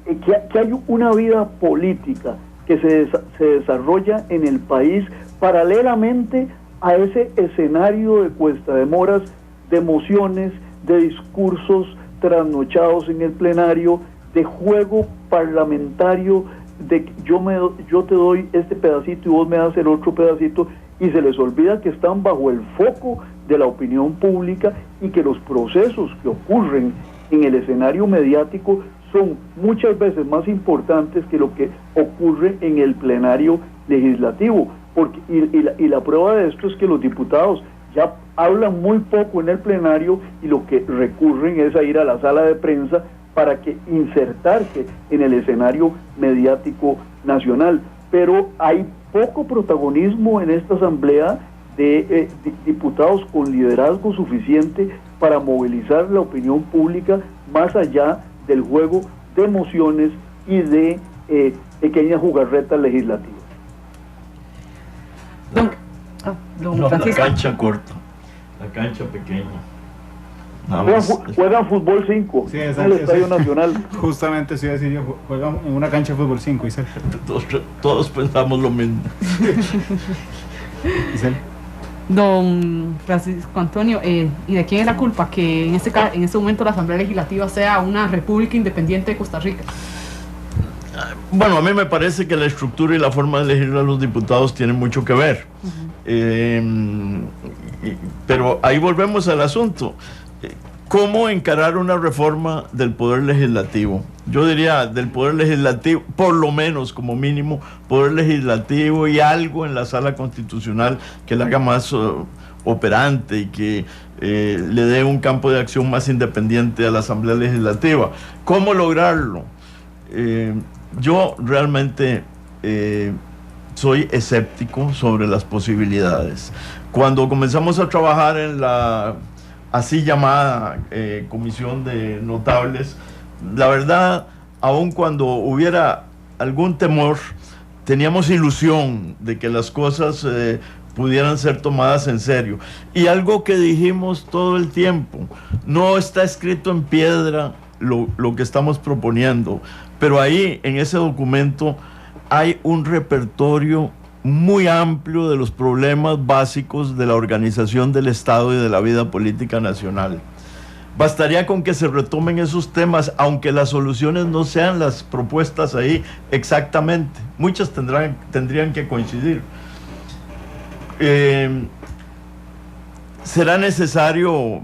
que hay una vida política que se desarrolla en el país paralelamente a ese escenario de Cuesta de Moras, de mociones, de discursos trasnochados en el plenario, de juego parlamentario, de yo te doy este pedacito y vos me das el otro pedacito, y se les olvida que están bajo el foco de la opinión pública y que los procesos que ocurren en el escenario mediático son muchas veces más importantes que lo que ocurre en el plenario legislativo. Y la prueba de esto es que los diputados ya hablan muy poco en el plenario y lo que recurren es a ir a la sala de prensa para que insertarse en el escenario mediático nacional. Pero hay poco protagonismo en esta asamblea de diputados con liderazgo suficiente para movilizar la opinión pública más allá del juego de emociones y de pequeñas jugarretas legislativas. La cancha corta, la cancha pequeña. Juegan fútbol 5 sí, en el Estadio Nacional. Justamente sí, decir yo, juegan en una cancha de fútbol 5. Todos pensamos lo mismo. Don Francisco Antonio, ¿y de quién es la culpa que en este momento la Asamblea Legislativa sea una república independiente de Costa Rica? Bueno, a mí me parece que la estructura y la forma de elegir a los diputados tienen mucho que ver. Pero ahí volvemos al asunto. ¿Cómo encarar una reforma del Poder Legislativo? Yo diría del Poder Legislativo, por lo menos como mínimo, Poder Legislativo y algo en la Sala Constitucional que la haga más operante y que le dé un campo de acción más independiente a la Asamblea Legislativa. ¿Cómo lograrlo? Yo realmente soy escéptico sobre las posibilidades. Cuando comenzamos a trabajar en la así llamada comisión de notables, la verdad, aun cuando hubiera algún temor, teníamos ilusión de que las cosas pudieran ser tomadas en serio. Y algo que dijimos todo el tiempo, no está escrito en piedra lo que estamos proponiendo, pero ahí en ese documento hay un repertorio muy amplio de los problemas básicos de la organización del Estado y de la vida política nacional. Bastaría con que se retomen esos temas, aunque las soluciones no sean las propuestas ahí exactamente. Muchas tendrían que coincidir. ¿Será necesario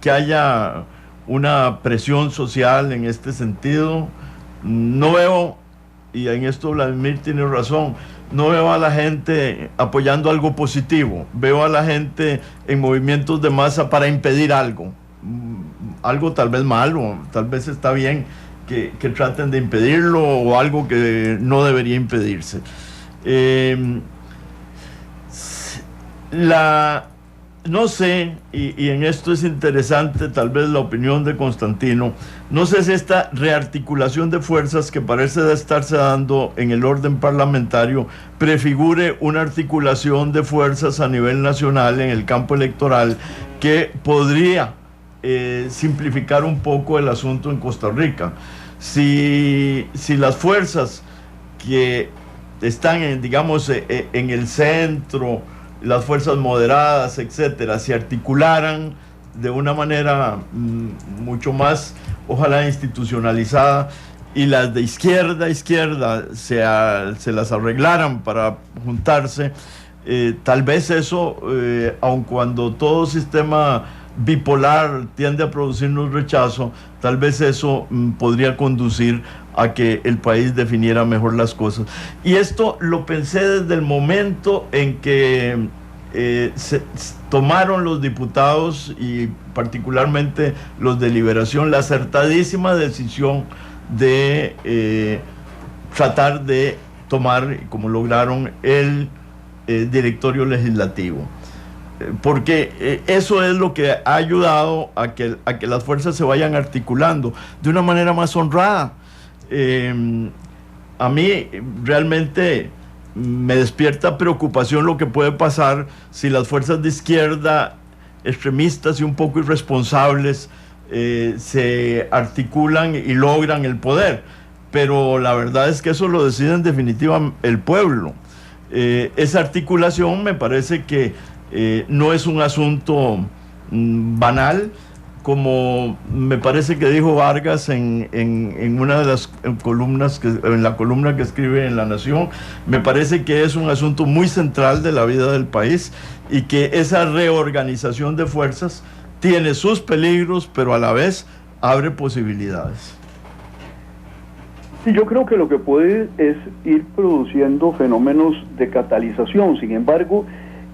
que haya una presión social en este sentido? No veo, y en esto Vladimir tiene razón, no veo a la gente apoyando algo positivo, veo a la gente en movimientos de masa para impedir algo tal vez malo, tal vez está bien que traten de impedirlo, o algo que no debería impedirse. No sé, y en esto es interesante tal vez la opinión de Constantino, no sé si esta rearticulación de fuerzas que parece de estarse dando en el orden parlamentario prefigure una articulación de fuerzas a nivel nacional en el campo electoral que podría simplificar un poco el asunto en Costa Rica. Si las fuerzas que están en el centro, las fuerzas moderadas, etcétera, se articularan de una manera mucho más, ojalá, institucionalizada, y las de izquierda se las arreglaran para juntarse, tal vez eso, aun cuando todo sistema bipolar tiende a producirnos rechazo, tal vez eso podría conducir a que el país definiera mejor las cosas. Y esto lo pensé desde el momento en que se tomaron los diputados, y particularmente los de Liberación, la acertadísima decisión de tratar de tomar, como lograron, el directorio legislativo. Porque eso es lo que ha ayudado a que las fuerzas se vayan articulando de una manera más honrada. A mí realmente me despierta preocupación lo que puede pasar si las fuerzas de izquierda extremistas y un poco irresponsables se articulan y logran el poder, pero la verdad es que eso lo decide en definitiva el pueblo. Esa articulación me parece que no es un asunto banal, como me parece que dijo Vargas en una de las columnas, en la columna que escribe en La Nación. Me parece que es un asunto muy central de la vida del país, y que esa reorganización de fuerzas tiene sus peligros, pero a la vez abre posibilidades. Sí, yo creo que lo que puede es ir produciendo fenómenos de catalización, sin embargo,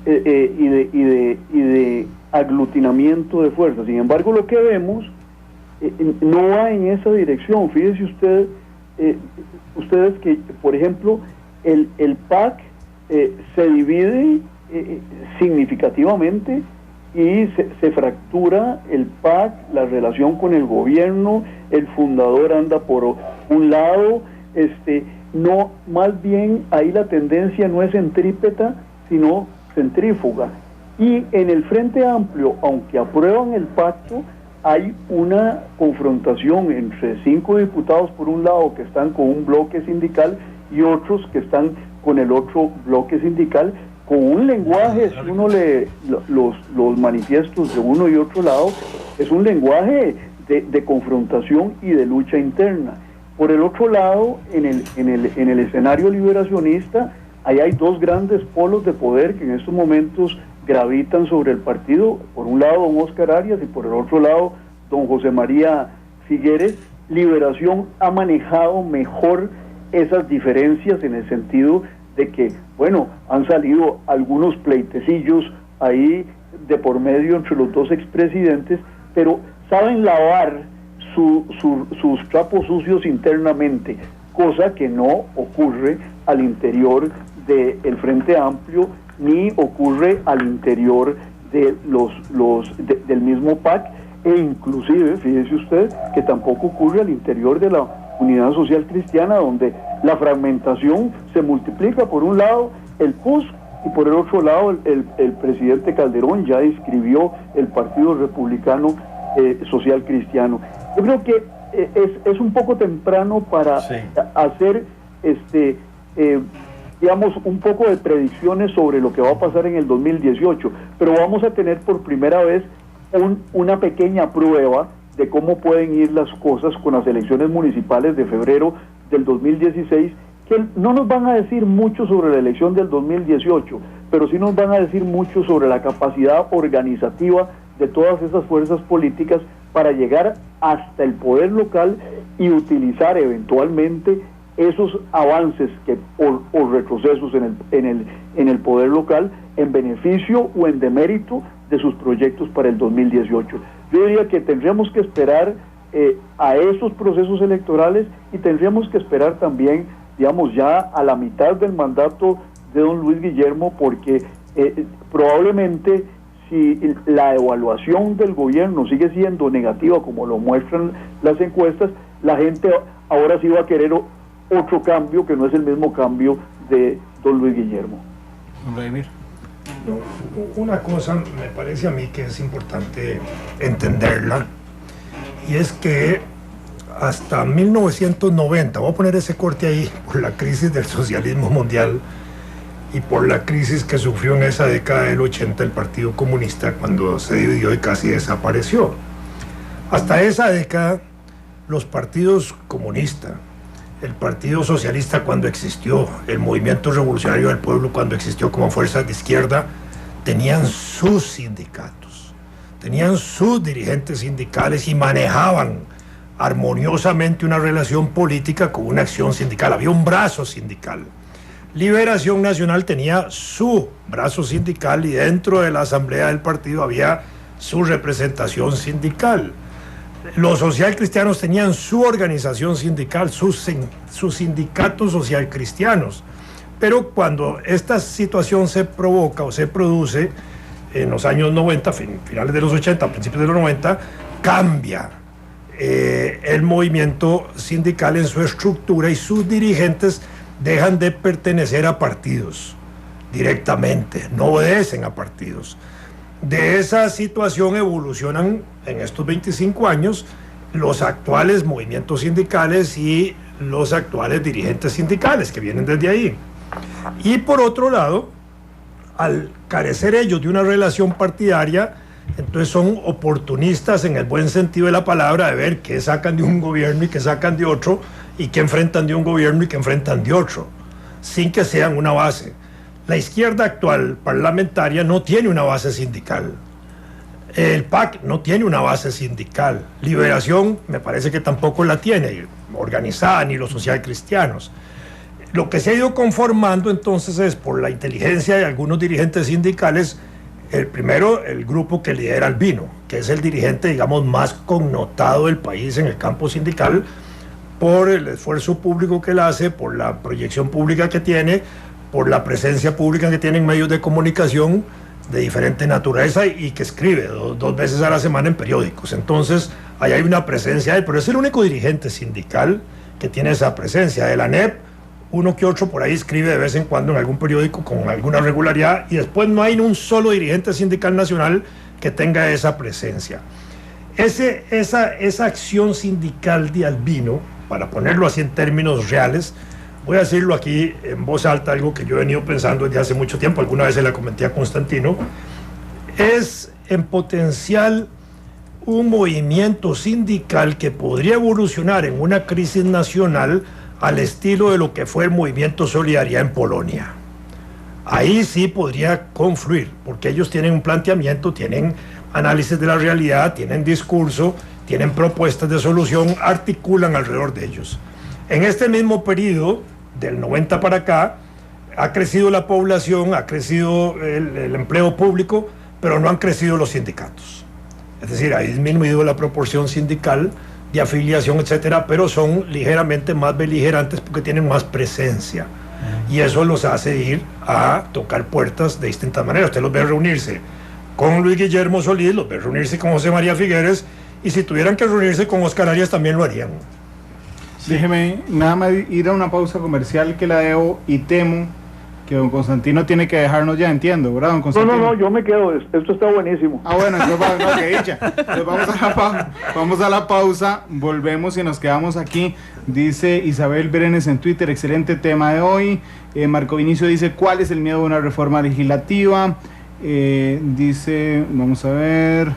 y de aglutinamiento de fuerzas. Sin embargo, lo que vemos no va en esa dirección. Fíjense ustedes que, por ejemplo, el PAC se divide significativamente, y se fractura el PAC, la relación con el gobierno, el fundador anda por un lado, no, más bien ahí la tendencia no es centrípeta, sino centrífuga. Y en el Frente Amplio, aunque aprueban el pacto, hay una confrontación entre 5 diputados por un lado que están con un bloque sindical y otros que están con el otro bloque sindical, con un lenguaje, si uno lee los manifiestos de uno y otro lado, es un lenguaje de confrontación y de lucha interna. Por el otro lado, en el escenario liberacionista, ahí hay dos grandes polos de poder que en estos momentos gravitan sobre el partido. Por un lado, don Óscar Arias, y por el otro lado, don José María Figueres. Liberación ha manejado mejor esas diferencias en el sentido de que, bueno, han salido algunos pleitecillos ahí de por medio entre los dos expresidentes, pero saben lavar sus trapos sucios internamente, cosa que no ocurre al interior del Frente Amplio, ni ocurre al interior de del mismo PAC, e inclusive, fíjese usted, que tampoco ocurre al interior de la Unidad Social Cristiana, donde la fragmentación se multiplica. Por un lado el PUS, y por el otro lado el presidente Calderón ya inscribió el Partido Republicano Social Cristiano. Yo creo que es un poco temprano para hacer digamos, un poco de predicciones sobre lo que va a pasar en el 2018, pero vamos a tener por primera vez una pequeña prueba de cómo pueden ir las cosas con las elecciones municipales de febrero del 2016, que no nos van a decir mucho sobre la elección del 2018, pero sí nos van a decir mucho sobre la capacidad organizativa de todas esas fuerzas políticas para llegar hasta el poder local y utilizar eventualmente esos avances o retrocesos en el poder local en beneficio o en demérito de sus proyectos para el 2018. Yo diría que tendríamos que esperar a esos procesos electorales, y tendríamos que esperar también, digamos, ya a la mitad del mandato de don Luis Guillermo, porque probablemente si la evaluación del gobierno sigue siendo negativa, como lo muestran las encuestas, la gente ahora sí va a querer otro cambio que no es el mismo cambio de don Luis Guillermo. Vladimir. No, una cosa me parece a mí que es importante entenderla, y es que hasta 1990, voy a poner ese corte ahí, por la crisis del socialismo mundial y por la crisis que sufrió en esa década del 80 el Partido Comunista cuando se dividió y casi desapareció. Hasta esa década, los partidos comunistas, el Partido Socialista cuando existió, el Movimiento Revolucionario del Pueblo cuando existió como fuerza de izquierda, tenían sus sindicatos, tenían sus dirigentes sindicales y manejaban armoniosamente una relación política con una acción sindical. Había un brazo sindical. Liberación Nacional tenía su brazo sindical y dentro de la asamblea del partido había su representación sindical. Los socialcristianos tenían su organización sindical, sus sindicatos socialcristianos. Pero cuando esta situación se provoca o se produce en los años 90, finales de los 80, principios de los 90, cambia el movimiento sindical en su estructura y sus dirigentes dejan de pertenecer a partidos directamente, no obedecen a partidos. De esa situación evolucionan en estos 25 años los actuales movimientos sindicales y los actuales dirigentes sindicales que vienen desde ahí. Y por otro lado, al carecer ellos de una relación partidaria, entonces son oportunistas en el buen sentido de la palabra, de ver qué sacan de un gobierno y qué sacan de otro, y qué enfrentan de un gobierno y qué enfrentan de otro, sin que sean una base. La izquierda actual parlamentaria no tiene una base sindical. El PAC no tiene una base sindical. Liberación me parece que tampoco la tiene, organizada, ni los socialcristianos. Lo que se ha ido conformando entonces es, por la inteligencia de algunos dirigentes sindicales, el grupo que lidera Albino, que es el dirigente, digamos, más connotado del país en el campo sindical, por el esfuerzo público que él hace, por la proyección pública que tiene, por la presencia pública que tiene en medios de comunicación de diferente naturaleza y que escribe dos veces a la semana en periódicos. Entonces, ahí hay una presencia de él, pero es el único dirigente sindical que tiene esa presencia. De la ANEP, uno que otro por ahí escribe de vez en cuando en algún periódico con alguna regularidad, y después no hay un solo dirigente sindical nacional que tenga esa presencia. Esa acción sindical de Albino, para ponerlo así en términos reales, voy a decirlo aquí en voz alta, algo que yo he venido pensando desde hace mucho tiempo, alguna vez se la comenté a Constantino, es en potencial un movimiento sindical que podría evolucionar en una crisis nacional al estilo de lo que fue el movimiento Solidaridad en Polonia. Ahí sí podría confluir, porque ellos tienen un planteamiento, tienen análisis de la realidad, tienen discurso, tienen propuestas de solución, articulan alrededor de ellos. En este mismo periodo, del 90 para acá, ha crecido la población, ha crecido el empleo público, pero no han crecido los sindicatos. Es decir, ha disminuido la proporción sindical de afiliación, etcétera, pero son ligeramente más beligerantes porque tienen más presencia. Y eso los hace ir a tocar puertas de distintas maneras. Usted los ve reunirse con Luis Guillermo Solís, los ve reunirse con José María Figueres, y si tuvieran que reunirse con Oscar Arias también lo harían. Sí. Déjeme nada más ir a una pausa comercial que la debo y temo que don Constantino tiene que dejarnos ya, entiendo, ¿verdad, don Constantino? No, yo me quedo, esto está buenísimo. Bueno, entonces que dicha. Entonces vamos a la pausa, volvemos y nos quedamos aquí. Dice Isabel Berenes en Twitter, excelente tema de hoy. Marco Vinicio dice, ¿cuál es el miedo de una reforma legislativa? Dice, vamos a ver,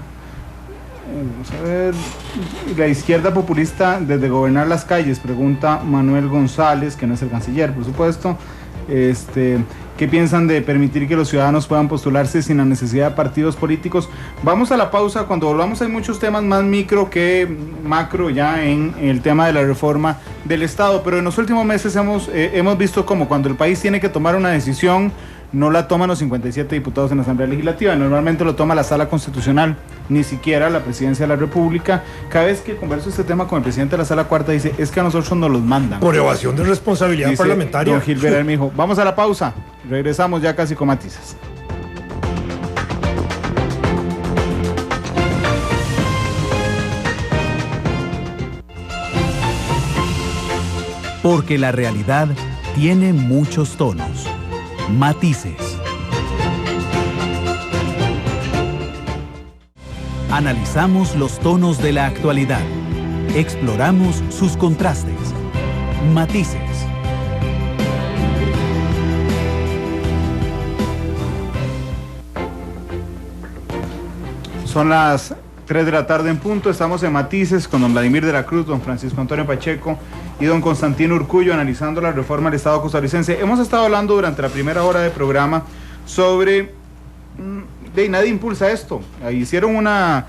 la izquierda populista desde gobernar las calles, pregunta Manuel González, que no es el canciller, por supuesto. ¿Qué piensan de permitir que los ciudadanos puedan postularse sin la necesidad de partidos políticos? Vamos a la pausa, cuando volvamos hay muchos temas más micro que macro ya en el tema de la reforma del Estado, pero en los últimos meses hemos visto como cuando el país tiene que tomar una decisión, no la toman los 57 diputados en la Asamblea Legislativa, normalmente lo toma la Sala Constitucional, ni siquiera la Presidencia de la República. Cada vez que converso este tema con el presidente de la Sala Cuarta dice, es que a nosotros nos los mandan. Por evasión de responsabilidad dice parlamentaria. Don Gilberto me dijo, vamos a la pausa, regresamos ya casi con matices. Porque la realidad tiene muchos tonos, matices. Analizamos los tonos de la actualidad. Exploramos sus contrastes. Matices. Son las 3 de la tarde en punto. Estamos en Matices con don Vladimir de la Cruz, don Francisco Antonio Pacheco y don Constantino Urcullo analizando la reforma del Estado costarricense. Hemos estado hablando durante la primera hora del programa sobre nadie impulsa esto. Hicieron una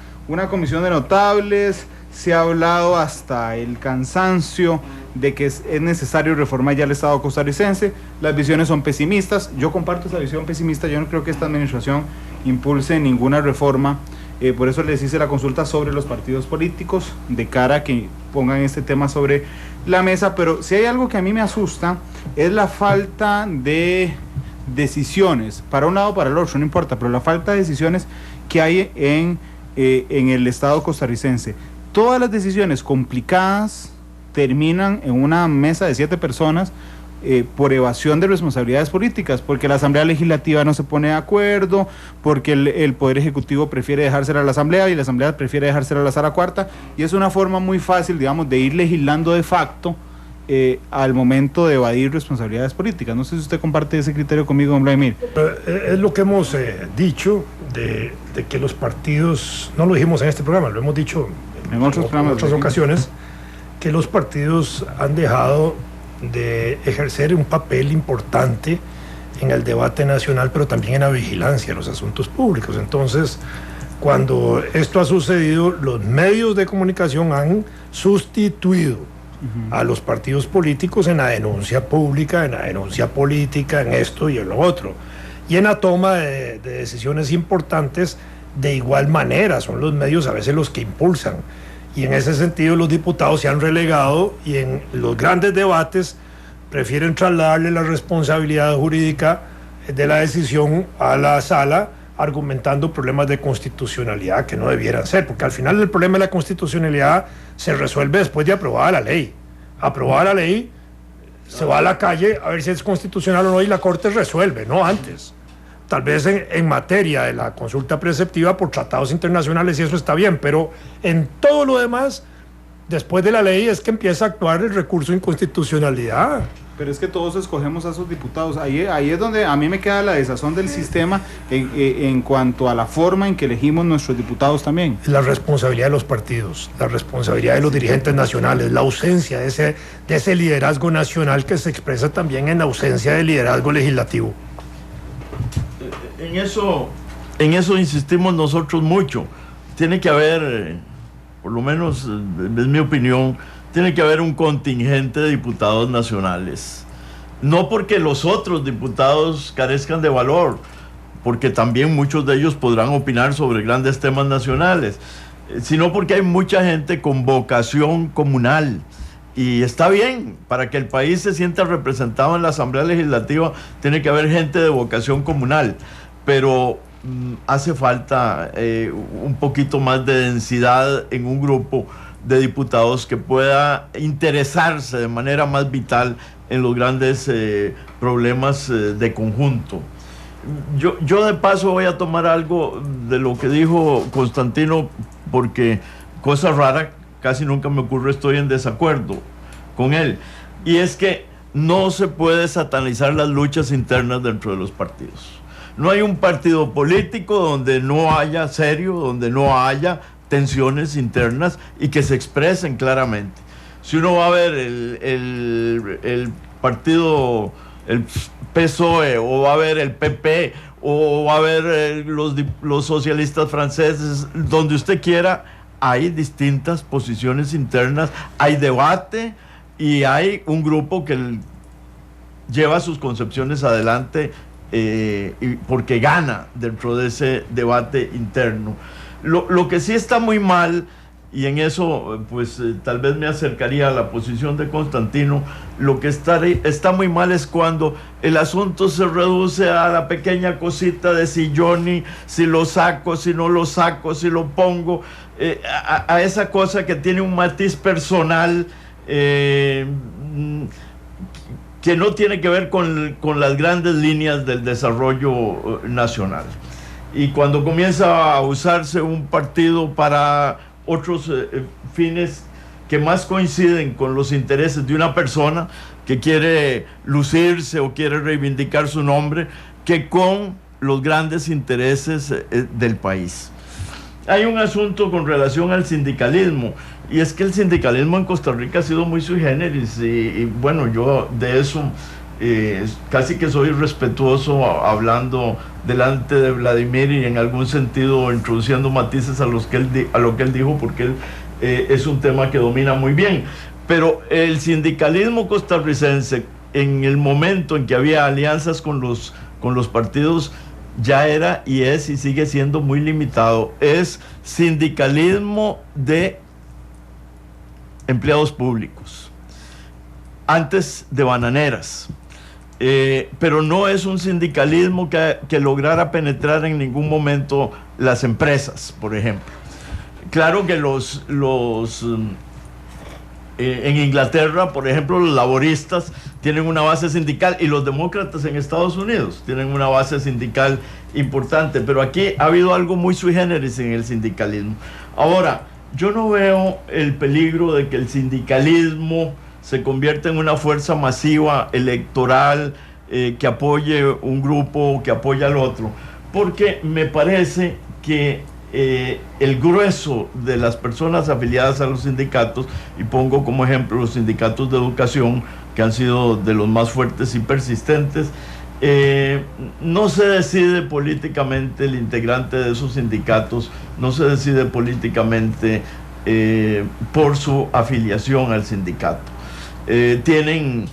comisión de notables, se ha hablado hasta el cansancio de que es necesario reformar ya el Estado costarricense. Las visiones son pesimistas. Yo comparto esa visión pesimista. Yo no creo que esta administración impulse ninguna reforma. Por eso les hice la consulta sobre los partidos políticos, de cara a que pongan este tema sobre la mesa. Pero si hay algo que a mí me asusta, es la falta de decisiones, para un lado o para el otro, no importa, pero la falta de decisiones que hay en el Estado costarricense. Todas las decisiones complicadas terminan en una mesa de 7 personas por evasión de responsabilidades políticas, porque la Asamblea Legislativa no se pone de acuerdo, porque el Poder Ejecutivo prefiere dejársela a la Asamblea y la Asamblea prefiere dejársela a la Sala Cuarta, y es una forma muy fácil, digamos, de ir legislando de facto al momento de evadir responsabilidades políticas. No sé si usted comparte ese criterio conmigo, don Vladimir. Es lo que hemos dicho de que los partidos, no lo dijimos en este programa, lo hemos dicho en otras ocasiones, que los partidos han dejado de ejercer un papel importante en el debate nacional, pero también en la vigilancia de los asuntos públicos. Entonces, cuando esto ha sucedido, los medios de comunicación han sustituido a los partidos políticos en la denuncia pública, en la denuncia política, en esto y en lo otro, y en la toma de decisiones importantes de igual manera. Son los medios a veces los que impulsan, y en ese sentido los diputados se han relegado, y en los grandes debates prefieren trasladarle la responsabilidad jurídica de la decisión a la sala, argumentando problemas de constitucionalidad que no debieran ser, porque al final el problema de la constitucionalidad se resuelve después de aprobada la ley. Aprobada la ley, se va a la calle a ver si es constitucional o no, y la Corte resuelve, no antes. Tal vez en materia de la consulta preceptiva por tratados internacionales, y eso está bien, pero en todo lo demás, después de la ley es que empieza a actuar el recurso de inconstitucionalidad. Pero es que todos escogemos a esos diputados. Ahí es donde a mí me queda la desazón del sistema en cuanto a la forma en que elegimos nuestros diputados también. La responsabilidad de los partidos, la responsabilidad de los dirigentes nacionales, la ausencia de ese liderazgo nacional que se expresa también en ausencia de liderazgo legislativo. En eso insistimos nosotros mucho. Tiene que haber, por lo menos es mi opinión, tiene que haber un contingente de diputados nacionales. No porque los otros diputados carezcan de valor, porque también muchos de ellos podrán opinar sobre grandes temas nacionales, sino porque hay mucha gente con vocación comunal. Y está bien, para que el país se sienta representado en la Asamblea Legislativa, tiene que haber gente de vocación comunal. Pero hace falta un poquito más de densidad en un grupo de diputados que pueda interesarse de manera más vital en los grandes problemas de conjunto. Yo de paso voy a tomar algo de lo que dijo Constantino, porque cosa rara, casi nunca me ocurre, estoy en desacuerdo con él, y es que no se puede satanizar las luchas internas dentro de los partidos. No hay un partido político donde no haya donde no haya tensiones internas y que se expresen claramente. Si uno va a ver el partido, el PSOE, o va a ver el PP, o va a ver los socialistas franceses, donde usted quiera, hay distintas posiciones internas, hay debate y hay un grupo que lleva sus concepciones adelante porque gana dentro de ese debate interno. Lo que sí está muy mal, y en eso pues tal vez me acercaría a la posición de Constantino, lo que está muy mal es cuando el asunto se reduce a la pequeña cosita de si Johnny, si lo saco, si no lo saco, si lo pongo, a esa cosa que tiene un matiz personal que no tiene que ver con las grandes líneas del desarrollo nacional. Y cuando comienza a usarse un partido para otros fines que más coinciden con los intereses de una persona que quiere lucirse o quiere reivindicar su nombre, que con los grandes intereses del país. Hay un asunto con relación al sindicalismo, y es que el sindicalismo en Costa Rica ha sido muy sui generis, y bueno, yo de eso casi que soy respetuoso hablando delante de Vladimir y en algún sentido introduciendo matices a lo que él dijo, porque él es un tema que domina muy bien. Pero el sindicalismo costarricense, en el momento en que había alianzas con los partidos, ya era y es y sigue siendo muy limitado. Es sindicalismo de empleados públicos, antes de bananeras, pero no es un sindicalismo que lograra penetrar en ningún momento las empresas, por ejemplo. Claro que en Inglaterra, por ejemplo, los laboristas tienen una base sindical, y los demócratas en Estados Unidos tienen una base sindical importante, pero aquí ha habido algo muy sui generis en el sindicalismo. Ahora, yo no veo el peligro de que el sindicalismo se convierta en una fuerza masiva electoral que apoye un grupo, que apoye al otro, porque me parece que el grueso de las personas afiliadas a los sindicatos, y pongo como ejemplo los sindicatos de educación, que han sido de los más fuertes y persistentes, no se decide políticamente el integrante de esos sindicatos, no se decide políticamente por su afiliación al sindicato. Tienen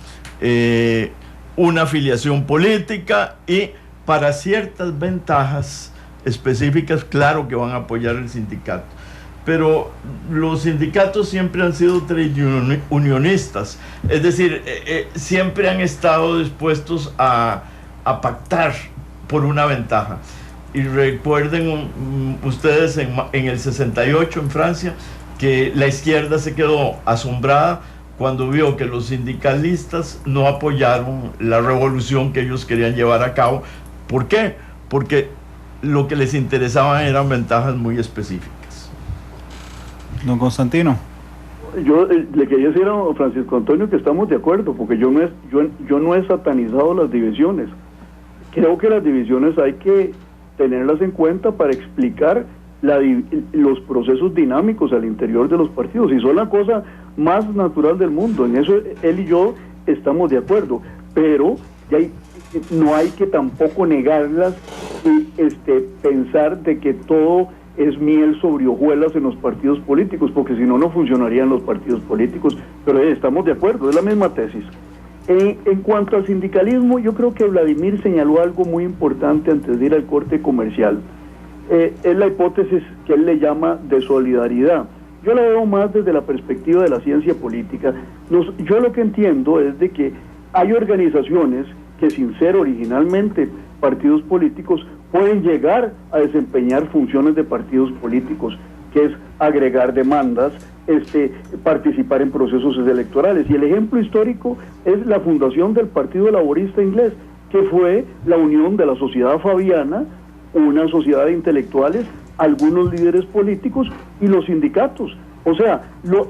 una afiliación política, y para ciertas ventajas específicas, claro que van a apoyar el sindicato. Pero los sindicatos siempre han sido trade unionistas, es decir, siempre han estado dispuestos a pactar por una ventaja. Y recuerden ustedes en el 68 en Francia, que la izquierda se quedó asombrada cuando vio que los sindicalistas no apoyaron la revolución que ellos querían llevar a cabo. ¿Por qué? Porque lo que les interesaban eran ventajas muy específicas. Don Constantino. yo le quería decir a Francisco Antonio que estamos de acuerdo, porque yo no he satanizado las divisiones. Creo que las divisiones hay que tenerlas en cuenta para explicar los procesos dinámicos al interior de los partidos, y son la cosa más natural del mundo. En eso él y yo estamos de acuerdo, pero no hay que tampoco negarlas y pensar de que todo es miel sobre hojuelas en los partidos políticos, porque si no, no funcionarían los partidos políticos. Pero estamos de acuerdo, es la misma tesis. En cuanto al sindicalismo, yo creo que Vladimir señaló algo muy importante antes de ir al corte comercial. Es la hipótesis que él le llama de solidaridad. Yo la veo más desde la perspectiva de la ciencia política. Yo lo que entiendo es de que hay organizaciones que, sin ser originalmente partidos políticos, pueden llegar a desempeñar funciones de partidos políticos, que es agregar demandas, participar en procesos electorales. Y el ejemplo histórico es la fundación del Partido Laborista Inglés, que fue la unión de la sociedad fabiana, una sociedad de intelectuales, algunos líderes políticos y los sindicatos. O sea,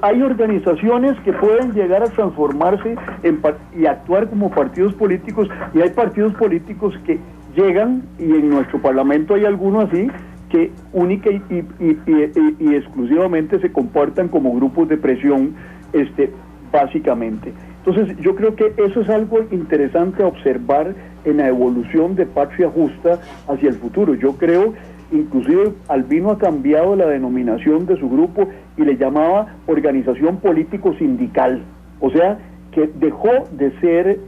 hay organizaciones que pueden llegar a transformarse y actuar como partidos políticos, y hay partidos políticos que llegan, y en nuestro parlamento hay algunos así, que única y exclusivamente se comportan como grupos de presión, básicamente. Entonces, yo creo que eso es algo interesante a observar en la evolución de Patria Justa hacia el futuro. Yo creo, inclusive Albino ha cambiado la denominación de su grupo y le llamaba organización político sindical, o sea, que dejó de ser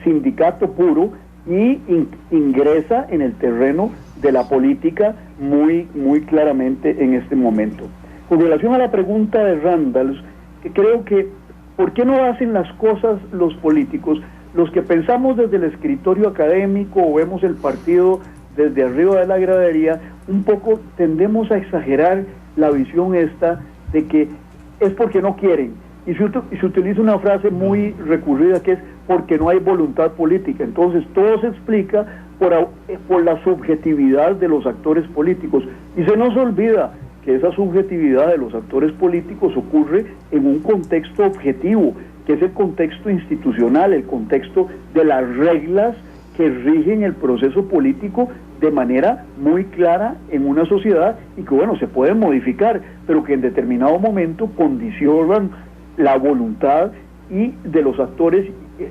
sindicato puro y ingresa en el terreno de la política muy, muy claramente en este momento. Con relación a la pregunta de Randall, creo que ¿por qué no hacen las cosas los políticos? Los que pensamos desde el escritorio académico o vemos el partido desde arriba de la gradería, un poco tendemos a exagerar la visión esta de que es porque no quieren. Y se utiliza una frase muy recurrida que es porque no hay voluntad política. Entonces todo se explica por la subjetividad de los actores políticos. Y se nos olvida que esa subjetividad de los actores políticos ocurre en un contexto objetivo, que es el contexto institucional, el contexto de las reglas que rigen el proceso político de manera muy clara en una sociedad y que, bueno, se pueden modificar, pero que en determinado momento condicionan la voluntad y de los actores,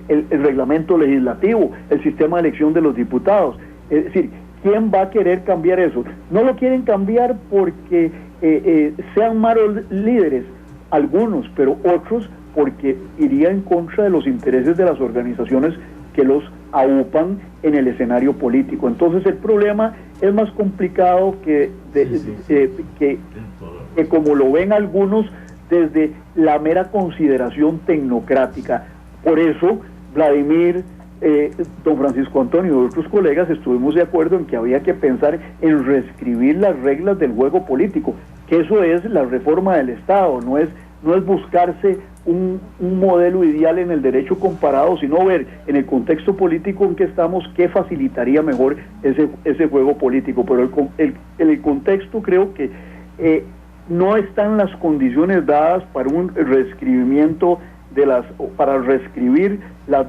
el reglamento legislativo, el sistema de elección de los diputados. Es decir, ¿quién va a querer cambiar eso? No lo quieren cambiar porque sean malos líderes, algunos, pero otros porque iría en contra de los intereses de las organizaciones que los aupan en el escenario político. Entonces el problema es más complicado que como lo ven algunos desde la mera consideración tecnocrática. Por eso Vladimir, don Francisco Antonio y otros colegas estuvimos de acuerdo en que había que pensar en reescribir las reglas del juego político, que eso es la reforma del Estado, no es buscarse un modelo ideal en el derecho comparado, sino ver en el contexto político en que estamos qué facilitaría mejor ese juego político. Pero en el contexto creo que no están las condiciones dadas para un reescribimiento para reescribir las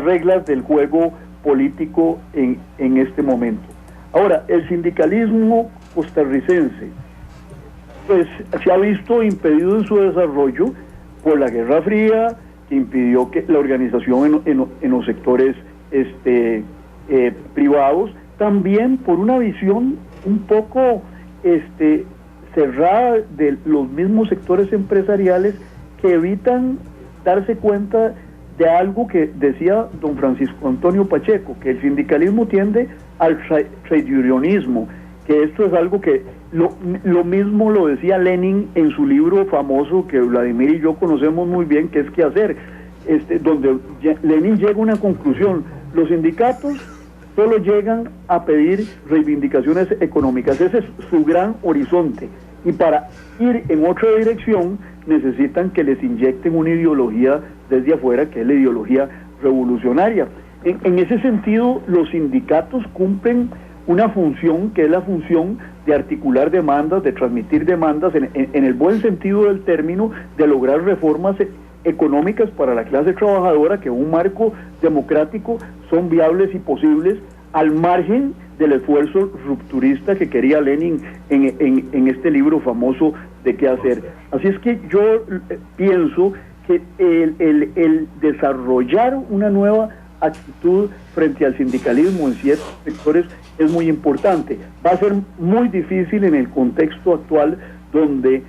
reglas del juego político en este momento. Ahora, el sindicalismo costarricense pues se ha visto impedido en su desarrollo por la Guerra Fría, que impidió que la organización en los sectores privados, también por una visión un poco cerrada de los mismos sectores empresariales que evitan darse cuenta de algo que decía don Francisco Antonio Pacheco, que el sindicalismo tiende al trade unionismo, que esto es algo que lo mismo lo decía Lenin en su libro famoso que Vladimir y yo conocemos muy bien, que es qué hacer, donde Lenin llega a una conclusión: los sindicatos solo llegan a pedir reivindicaciones económicas, ese es su gran horizonte, y para ir en otra dirección necesitan que les inyecten una ideología desde afuera, que es la ideología revolucionaria. En ese sentido, los sindicatos cumplen una función que es la función de articular demandas, de transmitir demandas, en el buen sentido del término, de lograr reformas económicas para la clase trabajadora que en un marco democrático son viables y posibles, al margen del esfuerzo rupturista que quería Lenin en este libro famoso de qué hacer. Así es que yo pienso que el desarrollar una nueva actitud frente al sindicalismo en ciertos sectores es muy importante. Va a ser muy difícil en el contexto actual donde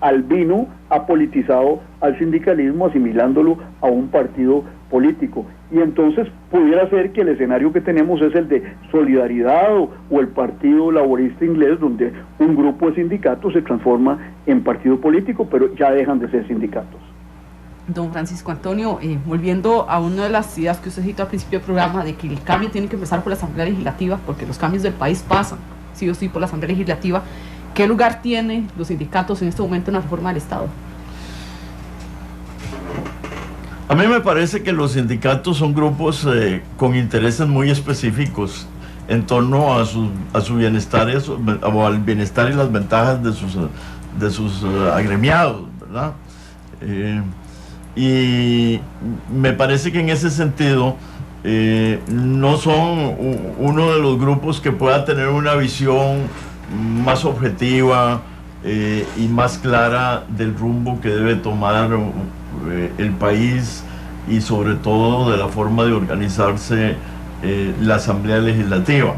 Albino ha politizado al sindicalismo asimilándolo a un partido político, y entonces pudiera ser que el escenario que tenemos es el de Solidaridad o el Partido Laborista Inglés, donde un grupo de sindicatos se transforma en partido político, pero ya dejan de ser sindicatos. Don Francisco Antonio, volviendo a una de las ideas que usted citó al principio del programa, de que el cambio tiene que empezar por la Asamblea Legislativa, porque los cambios del país pasan sí o sí por la Asamblea Legislativa, ¿qué lugar tienen los sindicatos en este momento en la reforma del Estado? A mí me parece que los sindicatos son grupos con intereses muy específicos en torno a su bienestar o al bienestar y las ventajas de sus agremiados, ¿verdad? Y me parece que en ese sentido no son uno de los grupos que pueda tener una visión más objetiva y más clara del rumbo que debe tomar el país, y sobre todo de la forma de organizarse la Asamblea Legislativa.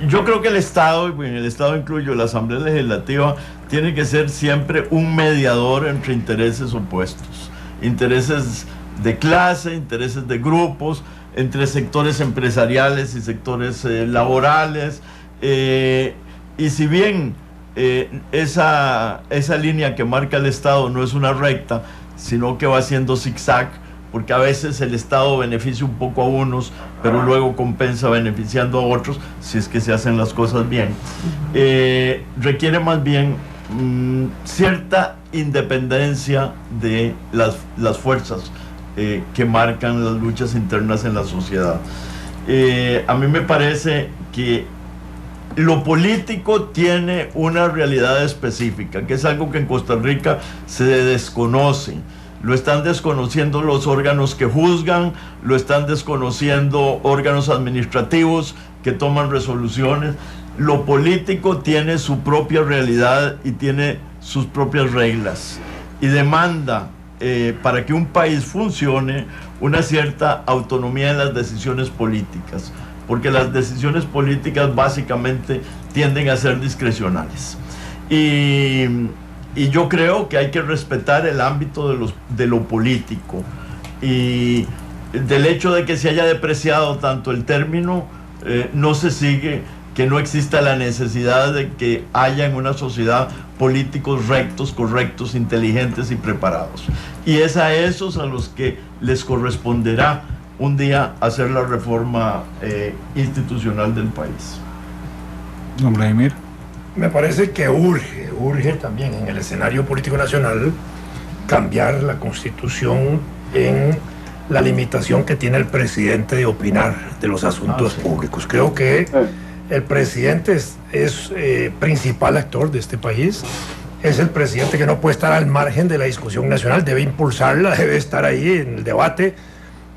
Yo creo que el Estado, y en el Estado incluyo la Asamblea Legislativa, tiene que ser siempre un mediador entre intereses opuestos, intereses de clase, intereses de grupos, entre sectores empresariales y sectores laborales, y si bien esa línea que marca el Estado no es una recta, sino que va haciendo zigzag, porque a veces el Estado beneficia un poco a unos, pero luego compensa beneficiando a otros, si es que se hacen las cosas bien. Requiere más bien cierta independencia de las fuerzas que marcan las luchas internas en la sociedad. A mí me parece que lo político tiene una realidad específica, que es algo que en Costa Rica se desconoce. Lo están desconociendo los órganos que juzgan, lo están desconociendo órganos administrativos que toman resoluciones. Lo político tiene su propia realidad y tiene sus propias reglas, y demanda para que un país funcione una cierta autonomía en las decisiones políticas, porque las decisiones políticas básicamente tienden a ser discrecionales. Y yo creo que hay que respetar el ámbito de lo político, y del hecho de que se haya depreciado tanto el término, no se sigue que no exista la necesidad de que haya en una sociedad políticos rectos, correctos, inteligentes y preparados. Y es a esos a los que les corresponderá un día hacer la reforma institucional del país. Don Vladimir. Me parece que urge también en el escenario político nacional cambiar la Constitución en la limitación que tiene el presidente de opinar de los asuntos públicos. Creo que el presidente es principal actor de este país, es el presidente que no puede estar al margen de la discusión nacional, debe impulsarla, debe estar ahí en el debate.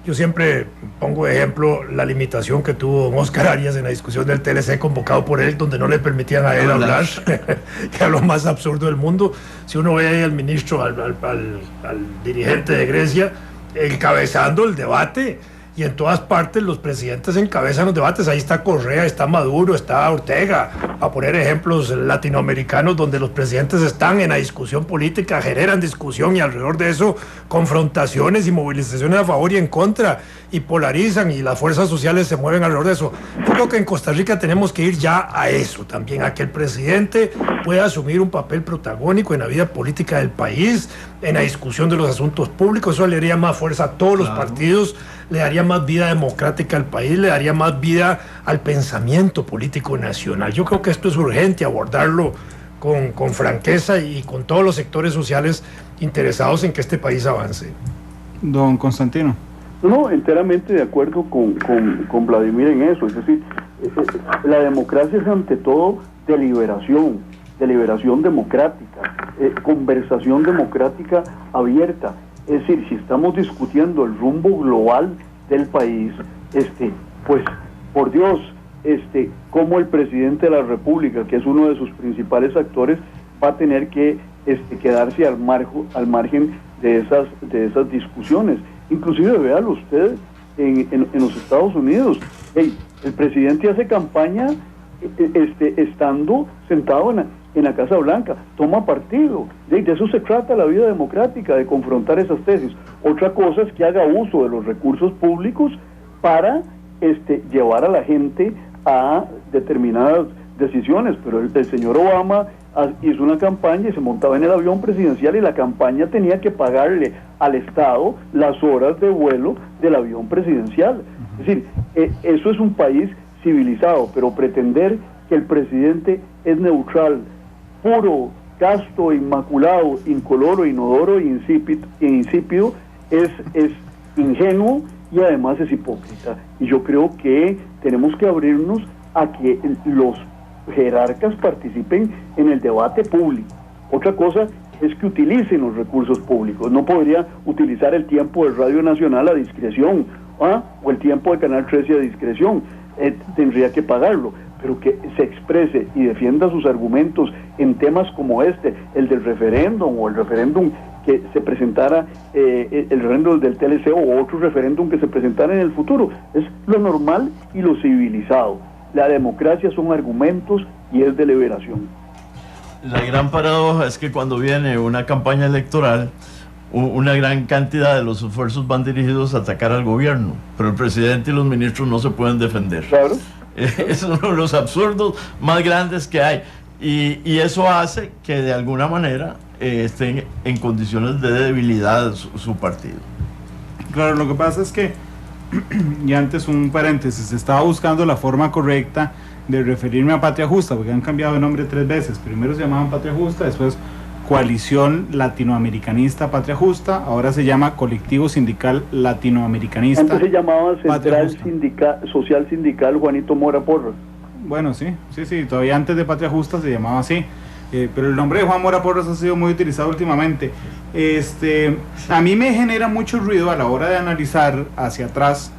Yo siempre pongo de ejemplo la limitación que tuvo Oscar Arias en la discusión del TLC convocado por él, donde no le permitían a él hablar, que era lo más absurdo del mundo. Si uno ve ahí al ministro, al dirigente de Grecia, encabezando el debate, y en todas partes los presidentes encabezan los debates. Ahí está Correa, está Maduro, está Ortega, a poner ejemplos latinoamericanos donde los presidentes están en la discusión política, generan discusión, y alrededor de eso confrontaciones y movilizaciones a favor y en contra, y polarizan, y las fuerzas sociales se mueven alrededor de eso. Yo creo que en Costa Rica tenemos que ir ya a eso también, a que el presidente pueda asumir un papel protagónico en la vida política del país, en la discusión de los asuntos públicos. Eso le daría más fuerza a todos los partidos, le daría más vida democrática al país, le daría más vida al pensamiento político nacional. Yo creo que esto es urgente, abordarlo con franqueza y con todos los sectores sociales interesados en que este país avance. Don Constantino. No, enteramente de acuerdo con Vladimir en eso. Es decir, la democracia es ante todo deliberación democrática, conversación democrática abierta. Es decir, si estamos discutiendo el rumbo global del país, pues, por Dios, cómo el presidente de la República, que es uno de sus principales actores, va a tener que quedarse al margen de esas discusiones. Inclusive, véalo usted en los Estados Unidos. El presidente hace campaña estando sentado en la Casa Blanca, toma partido. De eso se trata la vida democrática, de confrontar esas tesis. Otra cosa es que haga uso de los recursos públicos para llevar a la gente a determinadas decisiones, pero el señor Obama hizo una campaña y se montaba en el avión presidencial y la campaña tenía que pagarle al Estado las horas de vuelo del avión presidencial. Es decir, eso es un país civilizado, pero pretender que el presidente es neutral, puro, casto, inmaculado, incoloro, inodoro e insípido es ingenuo y además es hipócrita. Y yo creo que tenemos que abrirnos a que los jerarcas participen en el debate público. Otra cosa es que utilicen los recursos públicos. No podría utilizar el tiempo de Radio Nacional a discreción, o el tiempo de Canal 13 a discreción. Tendría que pagarlo, pero que se exprese y defienda sus argumentos en temas como el del referéndum, o el referéndum que se presentara, el referéndum del TLC, o otro referéndum que se presentara en el futuro. Es lo normal y lo civilizado. La democracia son argumentos y es deliberación. La gran paradoja es que cuando viene una campaña electoral, una gran cantidad de los esfuerzos van dirigidos a atacar al gobierno, pero el presidente y los ministros no se pueden defender. Claro. Es uno de los absurdos más grandes que hay, y eso hace que de alguna manera estén en condiciones de debilidad su partido. Claro, lo que pasa es que, y antes un paréntesis, estaba buscando la forma correcta de referirme a Patria Justa, porque han cambiado de nombre 3 veces. Primero se llamaban Patria Justa, después Coalición Latinoamericanista Patria Justa, ahora se llama Colectivo Sindical Latinoamericanista. Antes se llamaba Central Social Sindical Juanito Mora Porras. Bueno, sí, todavía antes de Patria Justa se llamaba así. Pero el nombre de Juan Mora Porras ha sido muy utilizado últimamente. A mí me genera mucho ruido a la hora de analizar hacia atrás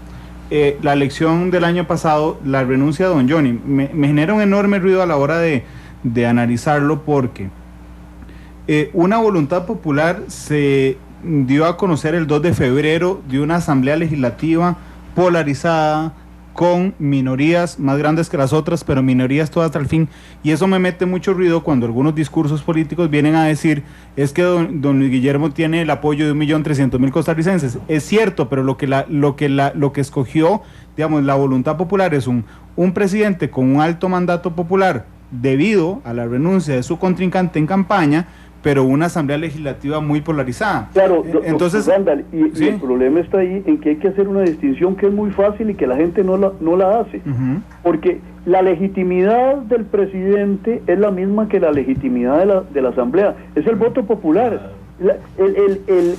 la elección del año pasado, la renuncia de don Johnny. Me genera un enorme ruido a la hora de analizarlo, porque una voluntad popular se dio a conocer el 2 de febrero de una asamblea legislativa polarizada, con minorías más grandes que las otras, pero minorías todas hasta el fin, y eso me mete mucho ruido cuando algunos discursos políticos vienen a decir, es que don Luis Guillermo tiene el apoyo de 1.300.000 costarricenses. Es cierto, pero lo que escogió, digamos, la voluntad popular es un presidente con un alto mandato popular debido a la renuncia de su contrincante en campaña, pero una asamblea legislativa muy polarizada. Claro, entonces, Randall, ¿sí? Y el problema está ahí en que hay que hacer una distinción que es muy fácil y que la gente no la hace. Uh-huh. Porque la legitimidad del presidente es la misma que la legitimidad de la asamblea. Es el voto popular. El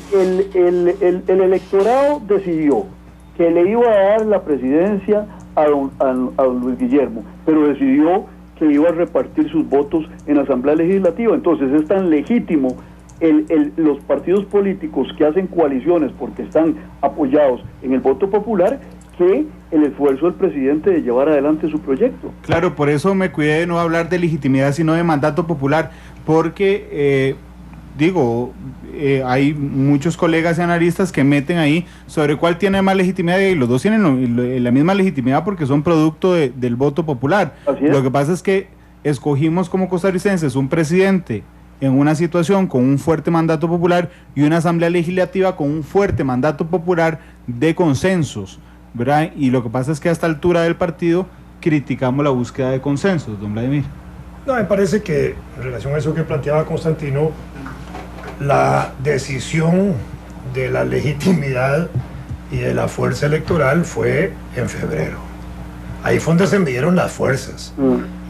electorado decidió que le iba a dar la presidencia a don Luis Guillermo, pero decidió que iba a repartir sus votos en la Asamblea Legislativa. Entonces es tan legítimo los partidos políticos que hacen coaliciones porque están apoyados en el voto popular, que el esfuerzo del presidente de llevar adelante su proyecto. Claro, por eso me cuidé de no hablar de legitimidad sino de mandato popular, porque hay muchos colegas y analistas que meten ahí sobre cuál tiene más legitimidad, y los dos tienen la misma legitimidad porque son producto del voto popular. Lo que pasa es que escogimos como costarricenses un presidente en una situación con un fuerte mandato popular y una asamblea legislativa con un fuerte mandato popular de consensos, ¿verdad? Y lo que pasa es que a esta altura del partido criticamos la búsqueda de consensos, don Vladimir. No, me parece que en relación a eso que planteaba Constantino, la decisión de la legitimidad y de la fuerza electoral fue en febrero. Ahí fue donde se midieron las fuerzas.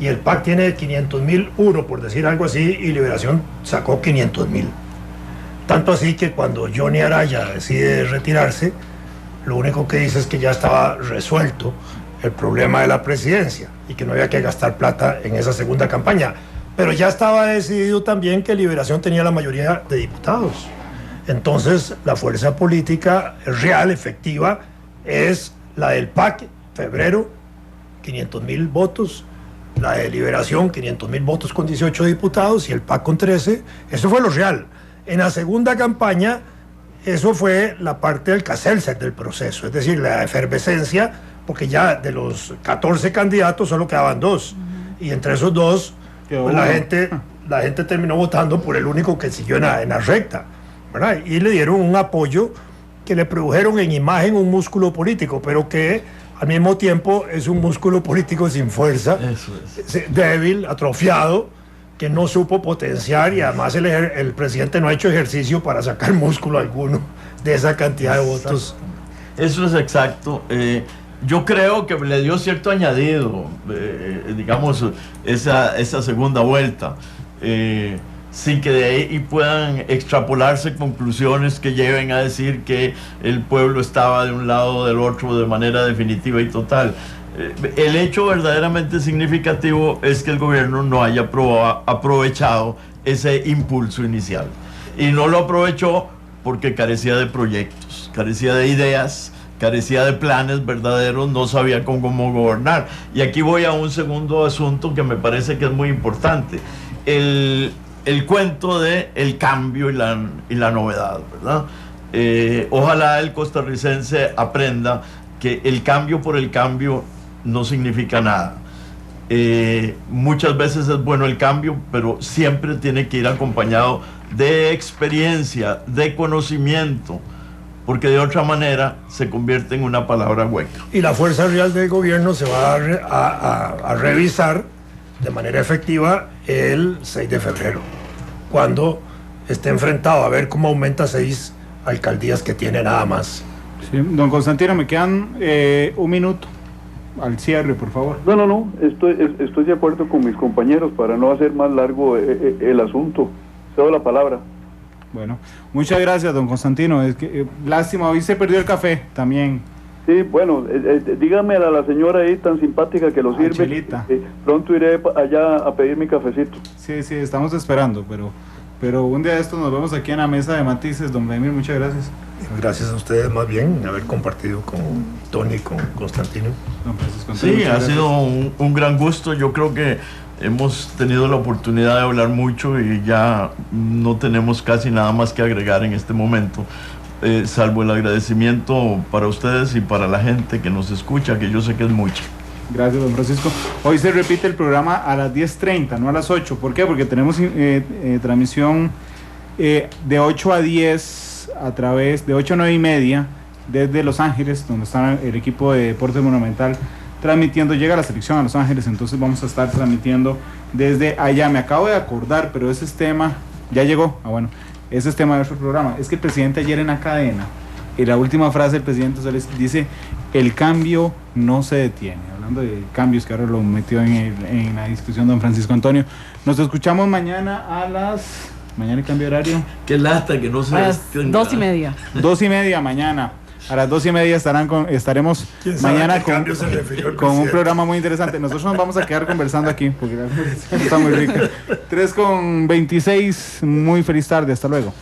Y el PAC tiene 500.000, por decir algo así, y Liberación sacó 500.000. Tanto así que cuando Johnny Araya decide retirarse, lo único que dice es que ya estaba resuelto el problema de la presidencia y que no había que gastar plata en esa segunda campaña. Pero ya estaba decidido también que Liberación tenía la mayoría de diputados. Entonces, la fuerza política real, efectiva, es la del PAC, febrero, 500,000 votos, la de Liberación, 500,000 votos con 18 diputados, y el PAC con 13. Eso fue lo real. En la segunda campaña, eso fue la parte del Caselser del proceso, es decir, la efervescencia, porque ya de los 14 candidatos solo quedaban 2, y entre esos 2, pues la gente terminó votando por el único que siguió en la recta, ¿verdad? Y le dieron un apoyo que le produjeron en imagen un músculo político, pero que al mismo tiempo es un músculo político sin fuerza, débil, atrofiado, que no supo potenciar, y además el presidente no ha hecho ejercicio para sacar músculo alguno de esa cantidad de votos. Eso es exacto. Yo creo que le dio cierto añadido, digamos, esa segunda vuelta, sin que de ahí puedan extrapolarse conclusiones que lleven a decir que el pueblo estaba de un lado o del otro de manera definitiva y total. El hecho verdaderamente significativo es que el gobierno no haya aprovechado ese impulso inicial. Y no lo aprovechó porque carecía de proyectos, carecía de ideas, carecía de planes verdaderos, no sabía cómo gobernar. Y aquí voy a un segundo asunto que me parece que es muy importante. El cuento de el cambio y la novedad, ¿verdad? Ojalá el costarricense aprenda que el cambio por el cambio no significa nada. Muchas veces es bueno el cambio, pero siempre tiene que ir acompañado de experiencia, de conocimiento, porque de otra manera se convierte en una palabra hueca. Y la fuerza real del gobierno se va a revisar de manera efectiva el 6 de febrero, cuando esté enfrentado a ver cómo aumenta 6 alcaldías que tiene nada más. Sí, don Constantino, me quedan un minuto al cierre, por favor. No, estoy de acuerdo con mis compañeros para no hacer más largo el asunto. Cedo la palabra. Bueno, muchas gracias, don Constantino. Es que lástima, hoy se perdió el café también. Sí, bueno, dígame a la señora ahí tan simpática que lo sirve. Chelita. Pronto iré allá a pedir mi cafecito. Sí, estamos esperando, pero un día de estos nos vemos aquí en la mesa de Matices. Don Vladimir, muchas gracias. Gracias a ustedes más bien haber compartido con Tony y con Constantino. Don Francisco Sí, ha sido un gran gusto. Yo creo que hemos tenido la oportunidad de hablar mucho y ya no tenemos casi nada más que agregar en este momento, salvo el agradecimiento para ustedes y para la gente que nos escucha, que yo sé que es mucha. Gracias, don Francisco. Hoy se repite el programa a las 10:30, no a las 8. ¿Por qué? Porque tenemos transmisión de 8 a 10 a través de 8 a 9 y media desde Los Ángeles, donde está el equipo de Deporte Monumental transmitiendo. Llega la selección a Los Ángeles, entonces vamos a estar transmitiendo desde allá. Me acabo de acordar, pero ese es tema, ya llegó. Bueno, ese es tema de otro programa. Es que el presidente ayer en la cadena, en la última frase del presidente dice: el cambio no se detiene. Hablando de cambios, que ahora lo metió en la discusión don Francisco Antonio. Nos escuchamos mañana a las... Mañana el cambio de horario. Qué lata que no se... A las 2:30. 2:30 mañana. A las 2:30 estaremos mañana con un programa muy interesante. Nosotros nos vamos a quedar conversando aquí porque la conversación está muy rica. 3:26. Muy feliz tarde. Hasta luego.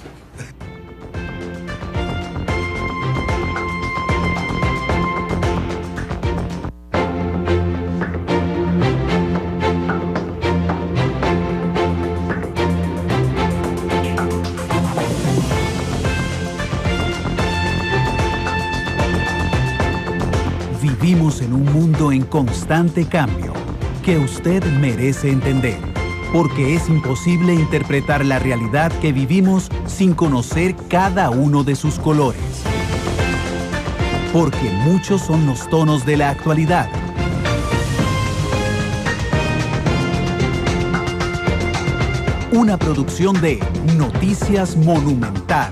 Vivimos en un mundo en constante cambio que usted merece entender, porque es imposible interpretar la realidad que vivimos sin conocer cada uno de sus colores. Porque muchos son los tonos de la actualidad. Una producción de Noticias Monumental.